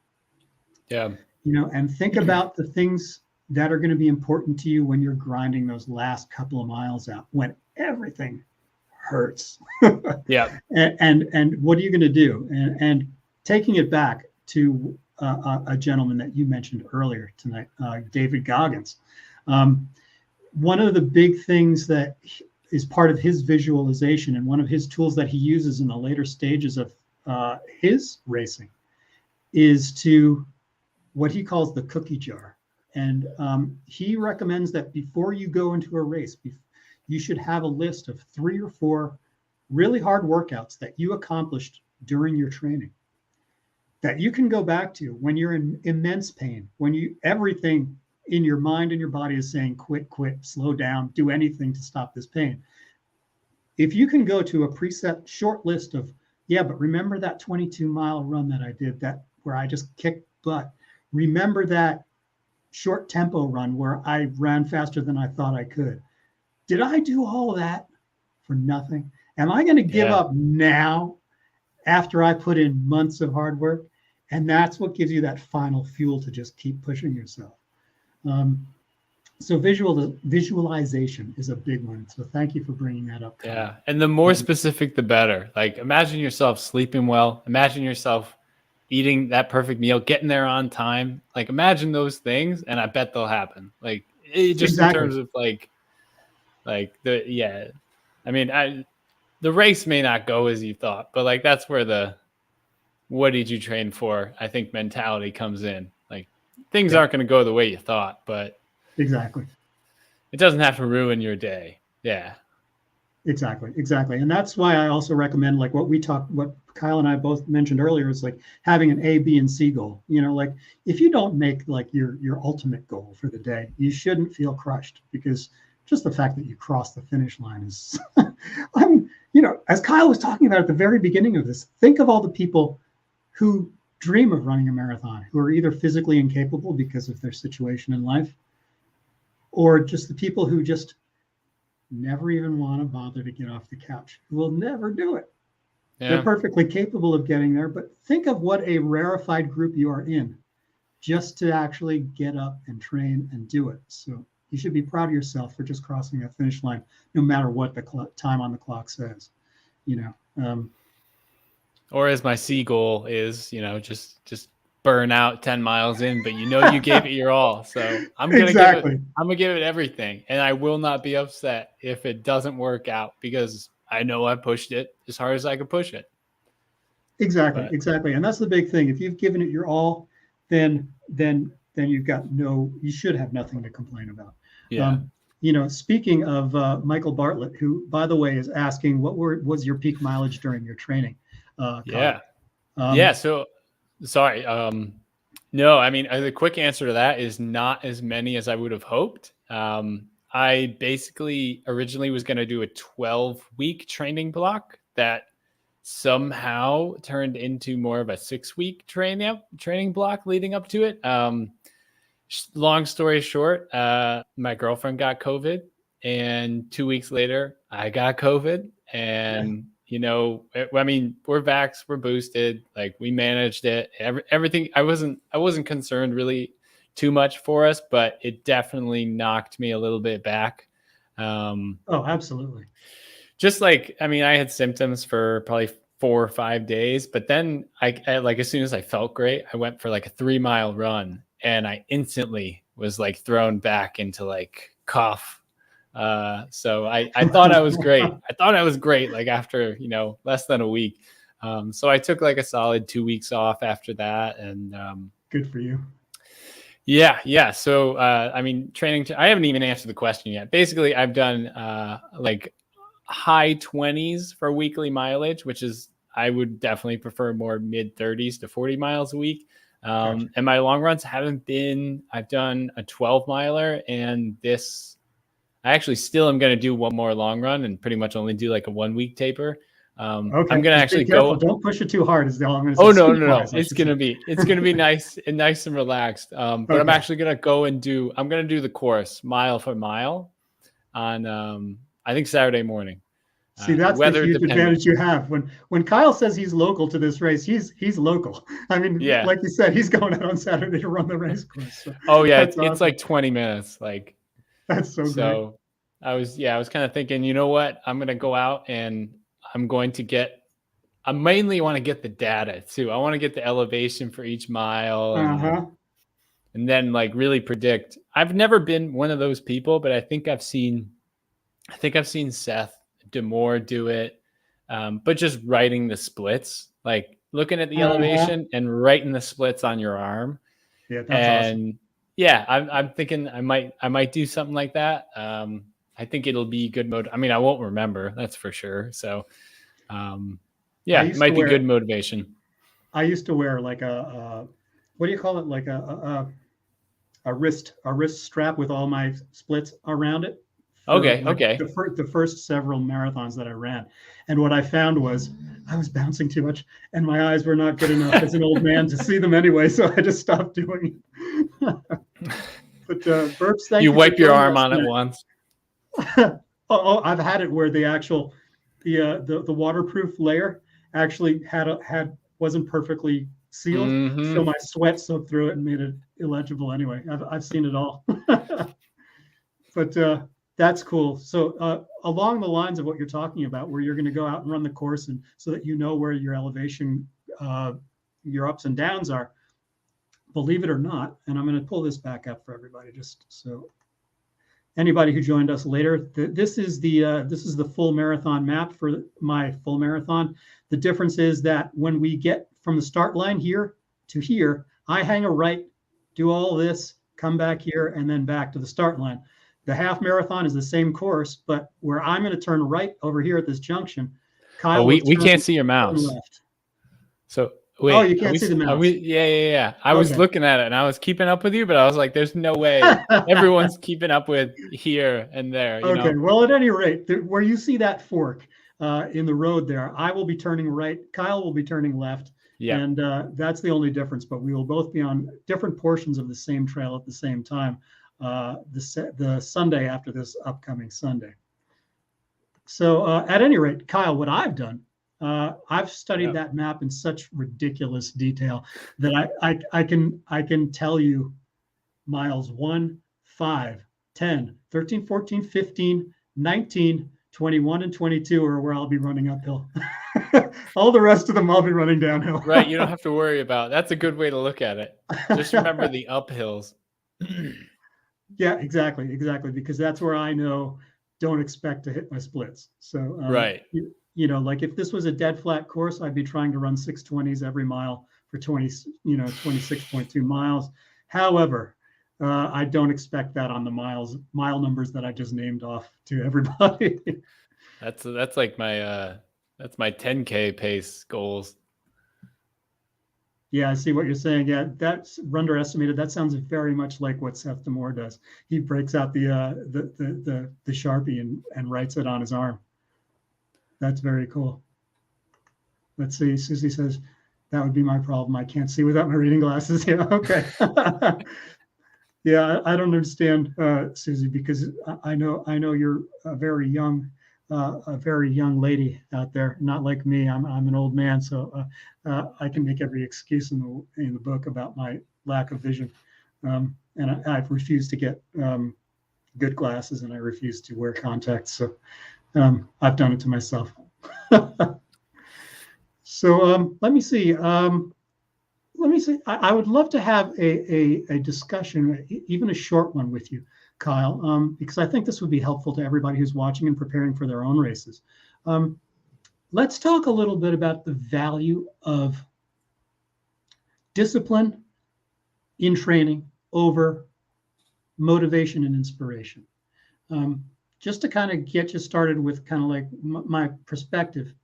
Yeah. And think about the things that are going to be important to you when you're grinding those last couple of miles out, when everything hurts. Yeah. And what are you going to do? And taking it back to a gentleman that you mentioned earlier tonight, David Goggins. One of the big things that is part of his visualization and one of his tools that he uses in the later stages of his racing is to what he calls the cookie jar. And he recommends that before you go into a race, you should have a list of 3 or 4 really hard workouts that you accomplished during your training that you can go back to when you're in immense pain, when everything in your mind and your body is saying, quit, slow down, do anything to stop this pain. If you can go to a preset short list of, but remember that 22-mile run that I did, that where I just kicked butt. Remember that short tempo run where I ran faster than I thought I could. Did I do all of that for nothing? Am I going to give up now after I put in months of hard work? And that's what gives you that final fuel to just keep pushing yourself. So visualization is a big one. So thank you for bringing that up, Kyle. Yeah. And the more specific, the better. Like imagine yourself sleeping well. Imagine yourself eating that perfect meal, getting there on time. Like imagine those things, and I bet they'll happen. Like just in terms of like the I mean, the race may not go as you thought, but like that's where the what did you train for, I think, mentality comes in. Like things aren't going to go the way you thought, but exactly, it doesn't have to ruin your day. Yeah. Exactly. And that's why I also recommend, like what Kyle and I both mentioned earlier, is like having an A, B, and C goal. You know, like if you don't make like your ultimate goal for the day, you shouldn't feel crushed, because just the fact that you crossed the finish line is, you know, as Kyle was talking about at the very beginning of this, think of all the people who dream of running a marathon, who are either physically incapable because of their situation in life, or just the people who just never even want to bother to get off the couch, who will never do it. Yeah. They're perfectly capable of getting there, but think of what a rarefied group you are in just to actually get up and train and do it. So you should be proud of yourself for just crossing that finish line, no matter what the time on the clock says, you know. Or as my C goal is, you know, just burn out 10 miles in, but you know you gave it your all. So I'm gonna give it everything, and I will not be upset if it doesn't work out, because I know I pushed it as hard as I could push it. Exactly. And that's the big thing. If you've given it your all, then you should have nothing to complain about. Yeah. You know, speaking of Michael Bartlett, who, by the way, is asking what was your peak mileage during your training? So sorry. No, I mean, the quick answer to that is not as many as I would have hoped. I basically originally was going to do a 12-week training block that somehow turned into more of a 6-week training block leading up to it. Long story short, my girlfriend got COVID, and 2 weeks later I got COVID, and you know, I mean, we're vaxxed, we're boosted, like we managed it, everything. I wasn't concerned really too much for us, but it definitely knocked me a little bit back. Oh, absolutely. Just like, I mean, I had symptoms for probably 4 or 5 days, but then I like, as soon as I felt great, I went for like a 3-mile run, and I instantly was like thrown back into like cough. So I thought I was great. Like after, you know, less than a week. So I took like a solid 2 weeks off after that. And good for you. Yeah. So I mean, training, I haven't even answered the question yet. Basically, I've done like high 20s for weekly mileage, which is, I would definitely prefer more mid 30s to 40 miles a week. Gotcha. And my long runs haven't been, I've done a 12-miler, and I actually still am going to do one more long run and pretty much only do like a 1-week taper. Okay. I'm going to actually go. Don't push it too hard. Is all I'm going to say. Oh, no. It's going to be nice and relaxed. But okay. I'm actually going to go and I'm going to do the course mile for mile on, I think Saturday morning. See, that's the huge advantage you have. When Kyle says he's local to this race, he's local. I mean, like you said, he's going out on Saturday to run the race course. So it's like 20 minutes. Like, that's so great. I was kind of thinking, you know what? I'm going to go out and I mainly want to get the data too. I want to get the elevation for each mile and then like really predict. I've never been one of those people, but I think I've seen Seth DeMore do it. But just writing the splits, like looking at the elevation and writing the splits on your arm. Yeah, that's awesome. Yeah, I'm thinking I might do something like that. I think it'll be good mode. I mean, I won't remember, that's for sure. So, it might be good motivation. I used to wear like a what do you call it? Like a wrist strap with all my splits around it. Okay. The first several marathons that I ran, and what I found was I was bouncing too much, and my eyes were not good enough as an old man to see them anyway, so I just stopped doing it. But Burps, thank you. You wipe your arm on it once. I've had it where the actual the waterproof layer actually wasn't perfectly sealed, so my sweat soaked through it and made it illegible. Anyway, I've seen it all. but that's cool. So along the lines of what you're talking about, where you're going to go out and run the course, and so that you know where your elevation, your ups and downs are. Believe it or not, and I'm going to pull this back up for everybody, just so anybody who joined us later. This is the full marathon map for my full marathon. The difference is that when we get from the start line here to here, I hang a right, do all this, come back here, and then back to the start line. The half marathon is the same course, but where I'm going to turn right over here at this junction, Kyle. We can't see your mouse. Left. So wait. Oh, you can't see the mouse. Yeah. I was looking at it and I was keeping up with you, but I was like, there's no way everyone's keeping up with here and there. You know? Well, at any rate, where you see that fork in the road there, I will be turning right. Kyle will be turning left. Yeah. And that's the only difference, but we will both be on different portions of the same trail at the same time, the Sunday after this upcoming Sunday. So at any rate, Kyle, what I've done, I've studied that map in such ridiculous detail that I can tell you miles 1, 5, 10, 13, 14, 15, 19, 21, and 22 are where I'll be running uphill. All the rest of them I'll be running downhill. Right. You don't have to worry about. That's a good way to look at it. Just remember the uphills. Yeah, exactly. Because that's where I know don't expect to hit my splits. So right. You know, like if this was a dead flat course, I'd be trying to run 620s every mile for 26.2 miles. However, I don't expect that on the mile numbers that I just named off to everybody. That's like my 10K pace goals. Yeah, I see what you're saying. Yeah, that's underestimated. That sounds very much like what Seth Demore does. He breaks out the Sharpie and writes it on his arm. That's very cool. Let's see. Susie says, that would be my problem. I can't see without my reading glasses. Yeah, okay. Yeah, I don't understand, Susie, because I know you're a very young lady out there. Not like me. I'm an old man, so I can make every excuse in the book about my lack of vision. And I've refused to get good glasses, and I refuse to wear contacts. So I've done it to myself. So let me see. I would love to have a discussion, even a short one with you, Kyle, because I think this would be helpful to everybody who's watching and preparing for their own races. Let's talk a little bit about the value of discipline in training over motivation and inspiration. Just to kind of get you started with kind of like my perspective.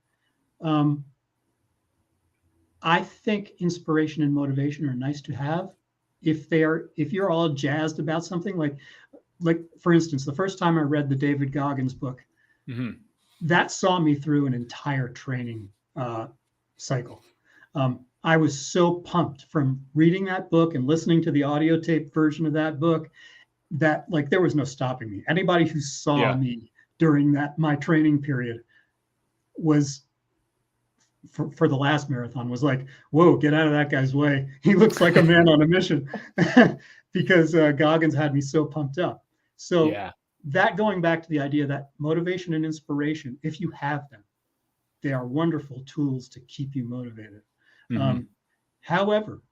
I think inspiration and motivation are nice to have if you're all jazzed about something. Like for instance, the first time I read the David Goggins book, that saw me through an entire training cycle. I was so pumped from reading that book and listening to the audio tape version of that book that like there was no stopping me. Anybody who saw me during my training period was for the last marathon was like, whoa, get out of that guy's way. He looks like a man on a mission because Goggins had me so pumped up. So that going back to the idea that motivation and inspiration, if you have them, they are wonderful tools to keep you motivated. However,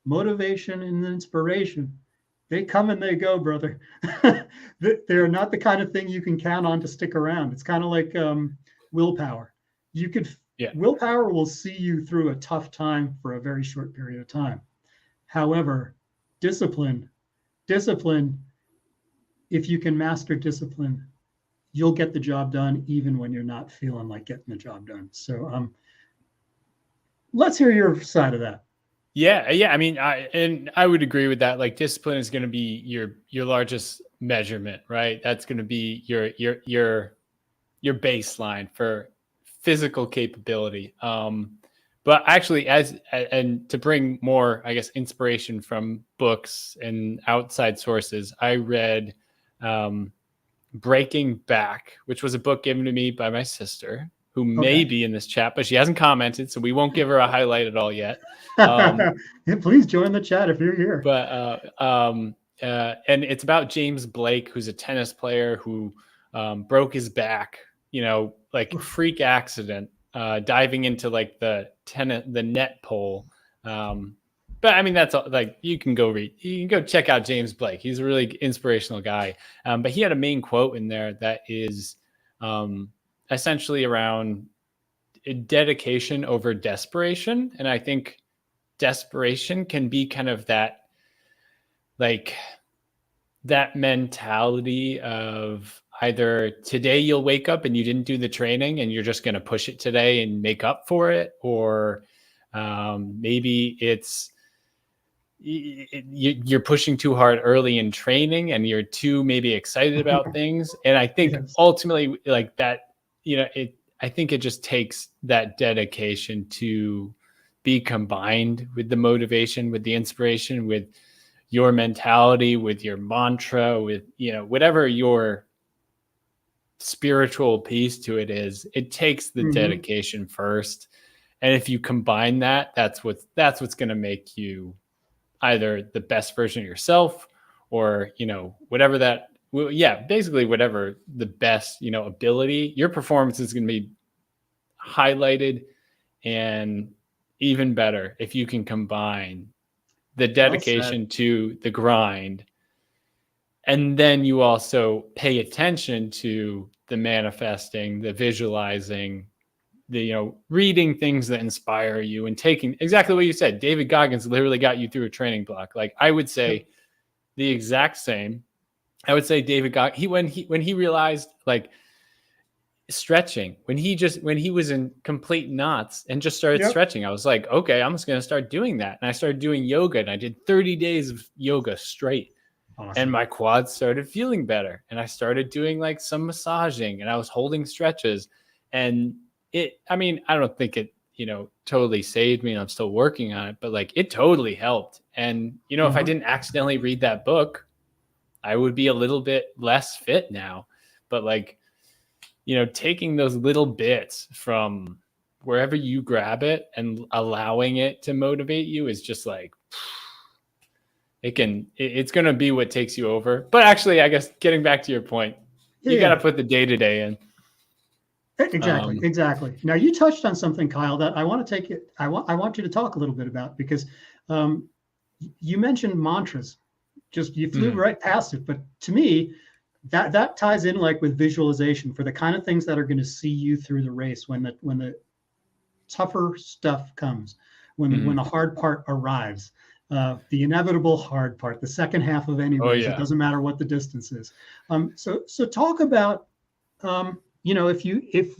motivation and inspiration, they come and they go, brother. They're not the kind of thing you can count on to stick around. It's kind of like willpower. Willpower will see you through a tough time for a very short period of time. However, discipline, if you can master discipline, you'll get the job done even when you're not feeling like getting the job done. So let's hear your side of that. Yeah. I mean, I would agree with that. Like discipline is going to be your largest measurement, right? That's going to be your baseline for physical capability. But actually, and to bring more, I guess, inspiration from books and outside sources, I read Breaking Back, which was a book given to me by my sister, who may be in this chat, but she hasn't commented, so we won't give her a highlight at all yet. Please join the chat if you're here. But and it's about James Blake, who's a tennis player who broke his back, like freak accident, diving into like the net pole. But I mean, that's like, you can go check out James Blake. He's a really inspirational guy. But he had a main quote in there that is essentially around dedication over desperation. And I think desperation can be kind of that, like, that mentality of either today you'll wake up and you didn't do the training and you're just going to push it today and make up for it. Or maybe it's you're pushing too hard early in training and you're too maybe excited about things. And I think ultimately, like that, I think it just takes that dedication to be combined with the motivation, with the inspiration, with your mentality, with your mantra, with, whatever your spiritual piece to it is. It takes the dedication first. And if you combine that, that's what's going to make you either the best version of yourself, or, whatever that, basically whatever the best, ability, your performance is going to be highlighted and even better if you can combine the dedication to the grind. And then you also pay attention to the manifesting, the visualizing, the, reading things that inspire you, and taking exactly what you said. David Goggins literally got you through a training block. Like, I would say the exact same. I would say David Goggins, when he realized, like, stretching, when he was in complete knots and just started stretching, I was like, okay, I'm just going to start doing that. And I started doing yoga, and I did 30 days of yoga straight. Awesome. And my quads started feeling better. And I started doing like some massaging, and I was holding stretches. And I don't think it, totally saved me, and I'm still working on it, but like, it totally helped. And, if I didn't accidentally read that book, I would be a little bit less fit now. But like, taking those little bits from wherever you grab it and allowing it to motivate you is just like, it's going to be what takes you over. But actually, I guess getting back to your point, you got to put the day-to-day in. Exactly. Now, you touched on something, Kyle, that I want you to talk a little bit about, because you mentioned mantras. Just, you flew right past it. But to me, that ties in like with visualization for the kind of things that are going to see you through the race when the tougher stuff comes, when the hard part arrives. The inevitable hard part, the second half of any race. It doesn't matter what the distance is. So talk about, if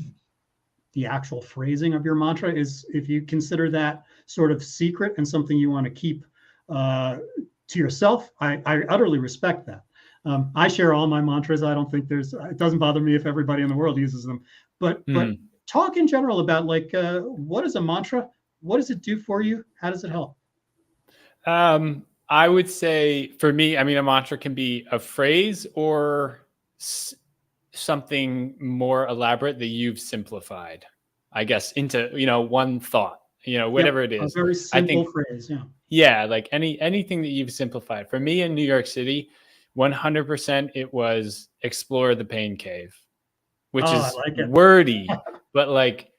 the actual phrasing of your mantra is, if you consider that sort of secret and something you want to keep to yourself, I utterly respect that. I share all my mantras. I don't think it doesn't bother me if everybody in the world uses them, but talk in general about, like, what is a mantra? What does it do for you? How does it help? I would say for me, a mantra can be a phrase or something more elaborate that you've simplified, I guess, into, one thought, whatever it is. A very simple phrase. Yeah. Like anything that you've simplified. For me in New York City, 100% it was explore the pain cave, which is wordy, but like,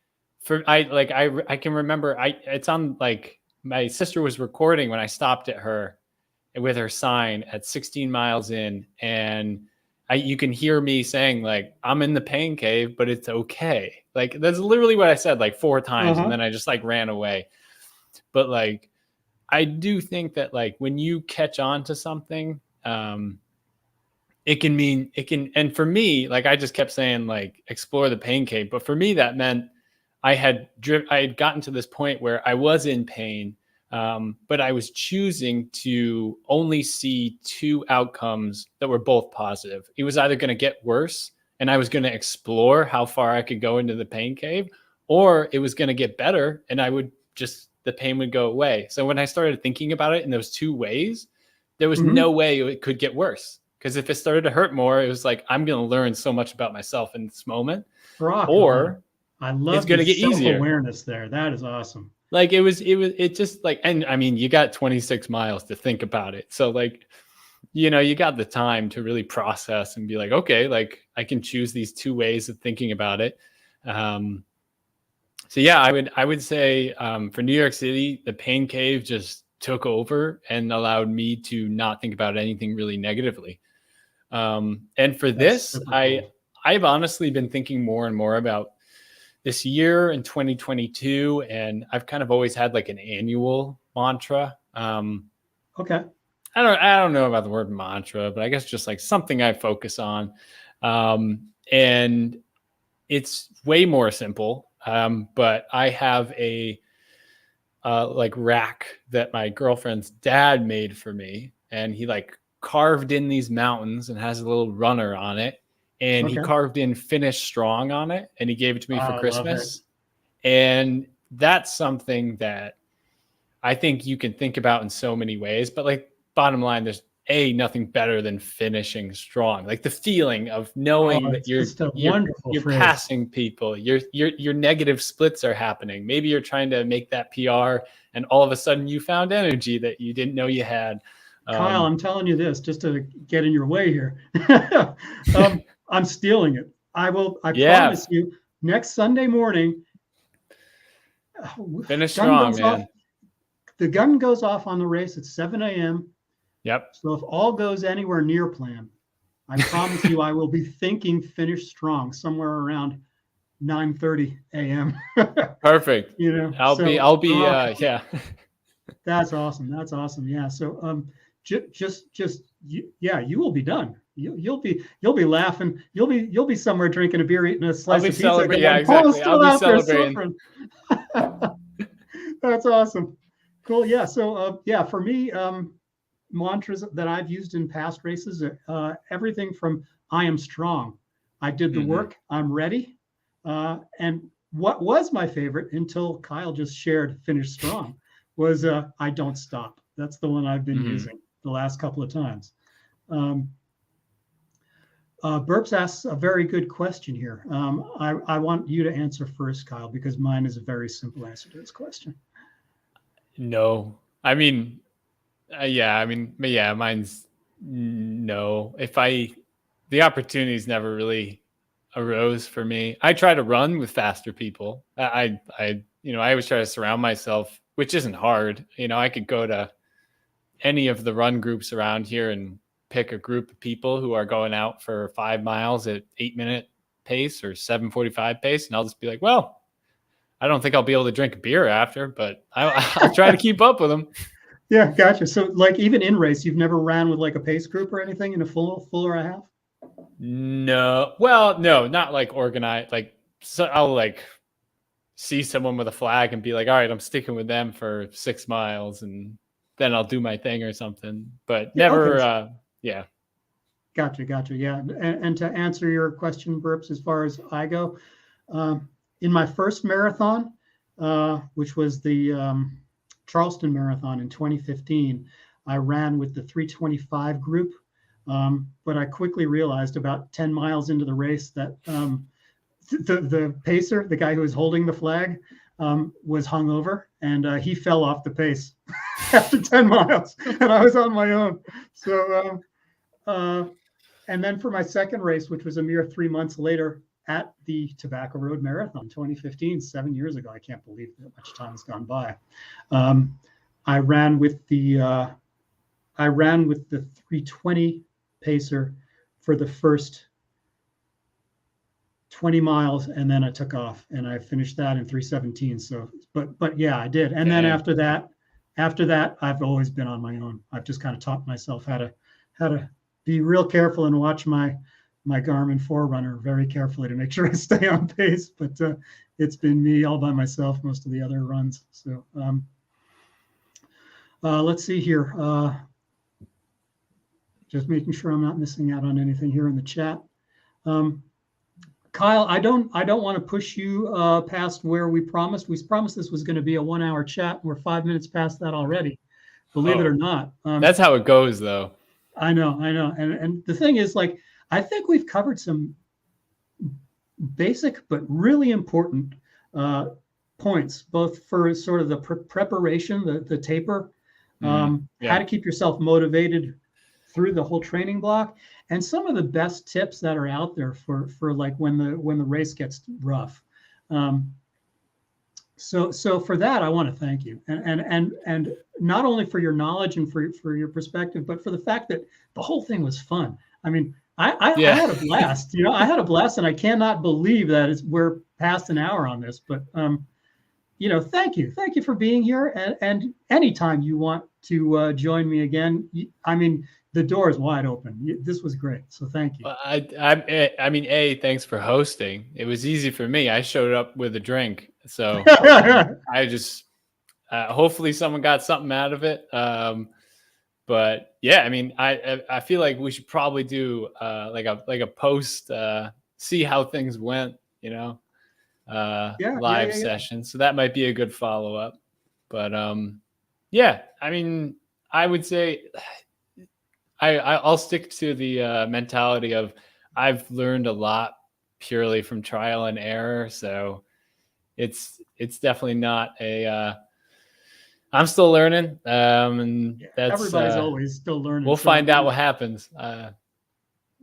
I can remember it's on, like, my sister was recording when I stopped at her with her sign at 16 miles in, and you can hear me saying, like, I'm in the pain cave, but it's okay. Like, that's literally what I said like 4 times. And then I just like ran away. But like, I do think that, like, when you catch on to something, it can, and for me, like, I just kept saying, like, explore the pain cave. But for me, that meant I had gotten to this point where I was in pain, but I was choosing to only see 2 outcomes that were both positive. It was either going to get worse, and I was going to explore how far I could go into the pain cave, or it was going to get better, and the pain would go away. So when I started thinking about it in those 2 ways, there was no way it could get worse. Because if it started to hurt more, it was like, I'm going to learn so much about myself in this moment. Or I love it's going to get easier. Awareness there. That is awesome. Like, it just like, and you got 26 miles to think about it. So like, you got the time to really process and be like, okay, like I can choose these two ways of thinking about it. So yeah, I would say for New York City, the pain cave just took over and allowed me to not think about anything really negatively. And for this, I've honestly been thinking more and more about this year in 2022, and I've kind of always had like an annual mantra. Okay. I don't know about the word mantra, but I guess just like something I focus on. And it's way more simple. But I have a like rack that my girlfriend's dad made for me, and he like carved in these mountains and has a little runner on it. And he carved in "Finish Strong" on it, and he gave it to me for Christmas. And that's something that I think you can think about in so many ways. But like bottom line, there's nothing better than finishing strong. Like the feeling of knowing that you're passing people, your negative splits are happening. Maybe you're trying to make that PR, and all of a sudden you found energy that you didn't know you had. Kyle, I'm telling you this just to get in your way here. I'm stealing it. I promise you, next Sunday morning, finish strong, man. The gun goes off on the race at 7 a.m. Yep. So if all goes anywhere near plan, I promise you, I will be thinking finish strong somewhere around 9:30 a.m. Perfect. I'll be. Yeah. That's awesome. That's awesome. Yeah. So you will be done. You'll be laughing. You'll be somewhere drinking a beer, eating a slice of pizza. Yeah, exactly. I'll be celebrating. That's awesome. Cool. Yeah. So for me, mantras that I've used in past races, everything from "I am strong," "I did the work," "I'm ready," and what was my favorite until Kyle just shared "Finish Strong" was "I don't stop." That's the one I've been using the last couple of times. Burps asks a very good question here. I want you to answer first, Kyle, because mine is a very simple answer to this question. No, I mean, mine's no. The opportunities never really arose for me. I try to run with faster people. I always try to surround myself, which isn't hard. I could go to any of the run groups around here and pick a group of people who are going out for 5 miles at 8-minute pace or 7:45 pace. And I'll just be like, well, I don't think I'll be able to drink a beer after, but I'll try to keep up with them. Yeah, gotcha. So like even in race, you've never ran with like a pace group or anything in a full or a half? No. Well, no, not like organized. Like, so I'll like see someone with a flag and be like, all right, I'm sticking with them for 6 miles and then I'll do my thing or something, but never. Okay. Yeah. Gotcha. Yeah. And to answer your question, Burps, as far as I go, in my first marathon, which was the Charleston Marathon in 2015, I ran with the 325 group. But I quickly realized about 10 miles into the race that the pacer, the guy who was holding the flag, was hungover, and he fell off the pace after 10 miles, and I was on my own. So, and then for my second race, which was a mere 3 months later at the Tobacco Road Marathon, 2015, 7 years ago, I can't believe that much time has gone by. I ran with the 320 pacer for the first 20 miles, and then I took off and I finished that in 3:17. So, but yeah, I did. And then after that, I've always been on my own. I've just kind of taught myself how to be real careful and watch my Garmin Forerunner very carefully to make sure I stay on pace. But it's been me all by myself most of the other runs. So let's see here. Just making sure I'm not missing out on anything here in the chat. Kyle, I don't want to push you past where we promised. We promised this was going to be a 1-hour chat. We're 5 minutes past that already, believe it or not. That's how it goes, though. I know. And the thing is, like, I think we've covered some basic but really important points, both for sort of the preparation, the taper, how to keep yourself motivated through the whole training block, and some of the best tips that are out there for like when the race gets rough. So for that, I want to thank you, and not only for your knowledge and for your perspective, but for the fact that the whole thing was fun. I mean, I had a blast. I had a blast, and I cannot believe that we're past an hour on this. But thank you for being here, and anytime you want to join me again, I mean, the door is wide open. This was great, so thank you. Well, I mean, thanks for hosting. It was easy for me. I showed up with a drink, so I just hopefully someone got something out of it. But yeah, I mean, I feel like we should probably do like a post, see how things went, live session. So that might be a good follow up. But yeah, I mean, I would say I'll stick to the mentality of I've learned a lot purely from trial and error. So it's definitely not I'm still learning. And that's everybody's always still learning. We'll find out what happens.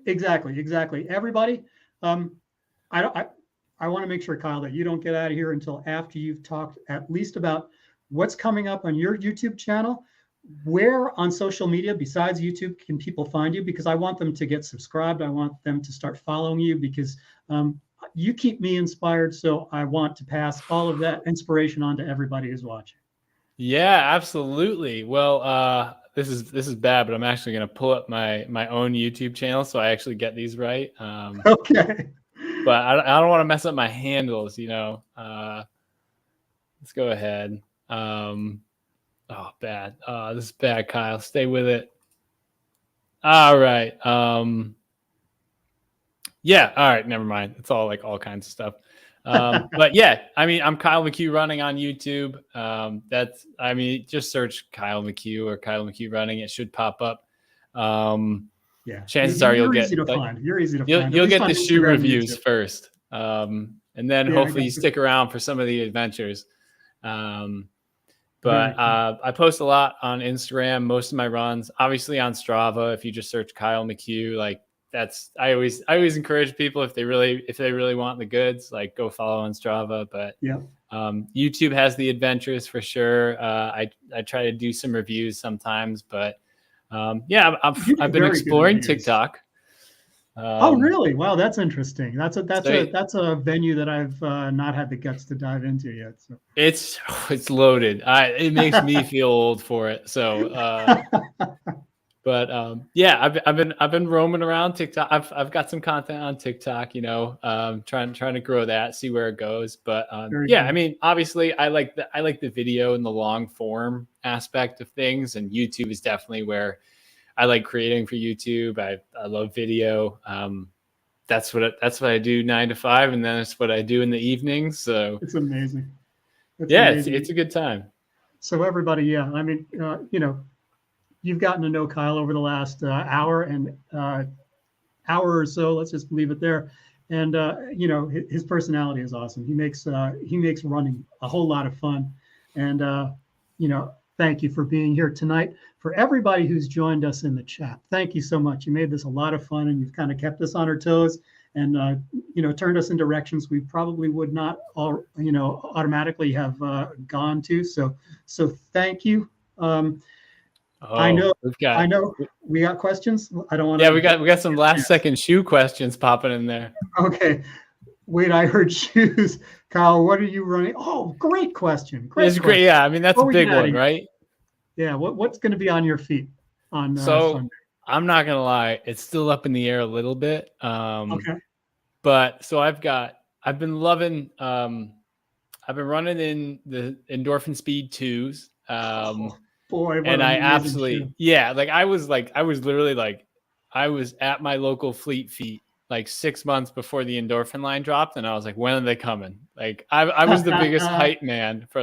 Exactly. Everybody, I want to make sure, Kyle, that you don't get out of here until after you've talked at least about what's coming up on your YouTube channel. Where on social media besides YouTube can people find you? Because I want them to get subscribed. I want them to start following you because you keep me inspired. So I want to pass all of that inspiration on to everybody who's watching. Yeah, absolutely. Well, this is bad, but I'm actually going to pull up my own YouTube channel so I actually get these right. Okay. But I don't want to mess up my handles. Let's go ahead. Oh, bad. This is bad, Kyle. Stay with it. All right. Yeah. All right. Never mind. It's all like all kinds of stuff. But yeah, I mean, I'm Kyle McCue running on YouTube. Just search Kyle McCue or Kyle McCue running. It should pop up. Chances are you're easy to find. You're easy to find. You'll get the shoe reviews first. And then hopefully you stick around for some of the adventures. But I post a lot on Instagram, most of my runs, obviously on Strava. If you just search Kyle McCue, like I always encourage people if they really want the goods, like go follow on Strava. But YouTube has the adventures for sure. I try to do some reviews sometimes, but I've been exploring TikTok. Oh, really? Wow, that's interesting. That's a venue that I've not had the guts to dive into yet. So it's loaded. It makes me feel old for it. So, but I've been roaming around TikTok. I've got some content on TikTok. Trying to grow that, see where it goes. But cool. I mean, obviously, I like the video and the long form aspect of things, and YouTube is definitely where I like creating for YouTube. I love video. That's what I do 9 to 5, and then it's what I do in the evenings. So it's amazing. It's a good time. So everybody, I mean, you've gotten to know Kyle over the last hour or so. Let's just leave it there. And his personality is awesome. He makes running a whole lot of fun. And thank you for being here tonight. For everybody who's joined us in the chat, thank you so much. You made this a lot of fun, and you've kind of kept us on our toes and turned us in directions we probably would not automatically have gone to. So thank you. I know we got questions. I don't want to. Yeah, we got some last second shoe questions popping in there. Okay. Wait, I heard shoes. Kyle, what are you running? Oh, great question. It's great. Yeah, I mean, that's a big one, right? Yeah. What's going to be on your feet on Sunday? I'm not going to lie. It's still up in the air a little bit. Okay. But so I've been loving, I've been running in the Endorphin Speed 2s. Boy, and I absolutely, I was literally I was at my local Fleet Feet like 6 months before the endorphin line dropped, and I was like, when are they coming? Like I was the biggest hype man for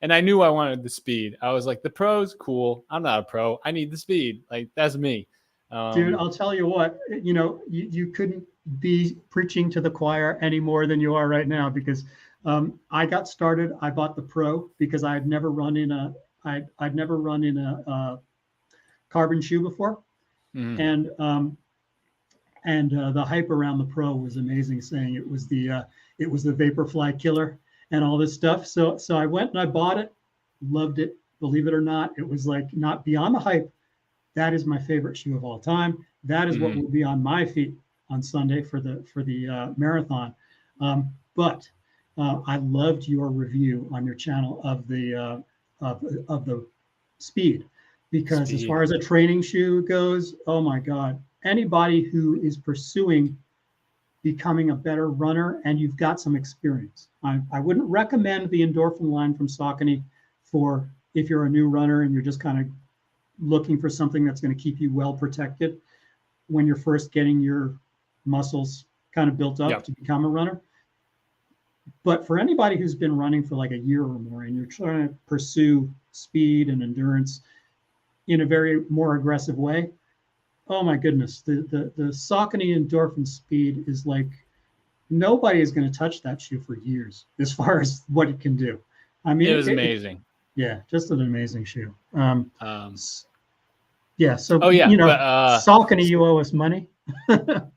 and I knew I wanted the speed. I was like, the pro's cool. I'm not a pro. I need the speed. Like that's me. Dude, I'll tell you what, you couldn't be preaching to the choir any more than you are right now, because I got started. I bought the pro because I'd never run in a carbon shoe before. Mhm. And the hype around the Pro was amazing, saying it was the Vaporfly killer and all this stuff. So I went and I bought it, loved it. Believe it or not, it was like, not beyond the hype. That is my favorite shoe of all time. That is what Mhm. will be on my feet on Sunday for the marathon. But I loved your review on your channel of the Speed, because as Speed. far as a training shoe goes, oh my God, anybody who is pursuing becoming a better runner and you've got some experience, I wouldn't recommend the Endorphin line from Saucony for if you're a new runner and you're just kind of looking for something that's going to keep you well protected when you're first getting your muscles kind of built up Yep. to become a runner. But for anybody who's been running for like a year or more and you're trying to pursue speed and endurance in a very more aggressive way, oh my goodness, the Saucony Endorphin Speed is like, nobody is going to touch that shoe for years as far as what it can do. I mean, It was amazing. Yeah, just an amazing shoe. Yeah, so Oh yeah, but Saucony, you owe us money.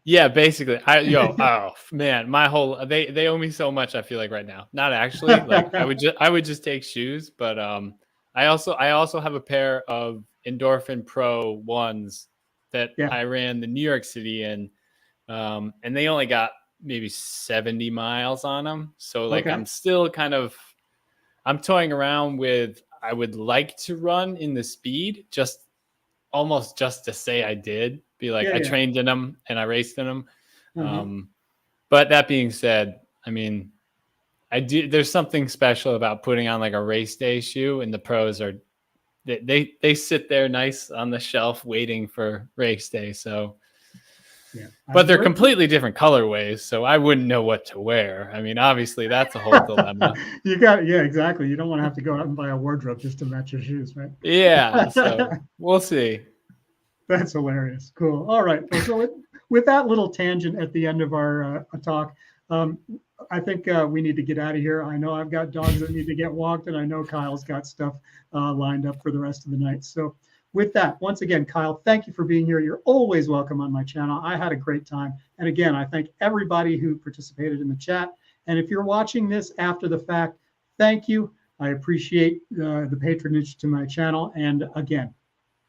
yeah, basically, oh man, my whole they owe me so much. I feel like right now, not actually. Like I would just take shoes, but I also have a pair of Endorphin Pro ones that I ran the New York City in, and they only got maybe 70 miles on them. So like I'm still I'm toying around with, I would like to run in the Speed, almost just to say I did, be like, I trained in them and I raced in them. But that being said, I mean, there's something special about putting on like a race day shoe, and the Pros are, they sit there nice on the shelf waiting for race day. So, but they're completely different colorways, so I wouldn't know what to wear. I mean, obviously that's a whole dilemma. Exactly. You don't want to have to go out and buy a wardrobe just to match your shoes, right? Yeah, so we'll see. That's hilarious. Cool. All right. Well, so with that little tangent at the end of our talk, I think we need to get out of here. I know I've got dogs that need to get walked, and I know Kyle's got stuff lined up for the rest of the night. So with that, once again, Kyle, thank you for being here. You're always welcome on my channel. I had a great time. And again, I thank everybody who participated in the chat. And if you're watching this after the fact, thank you. I appreciate the patronage to my channel. And again,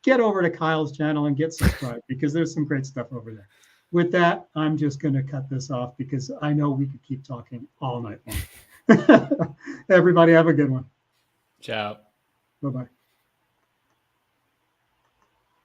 get over to Kyle's channel and get subscribed, because there's some great stuff over there. With that, I'm just going to cut this off because I know we could keep talking all night long. Everybody have a good one. Ciao. Bye-bye.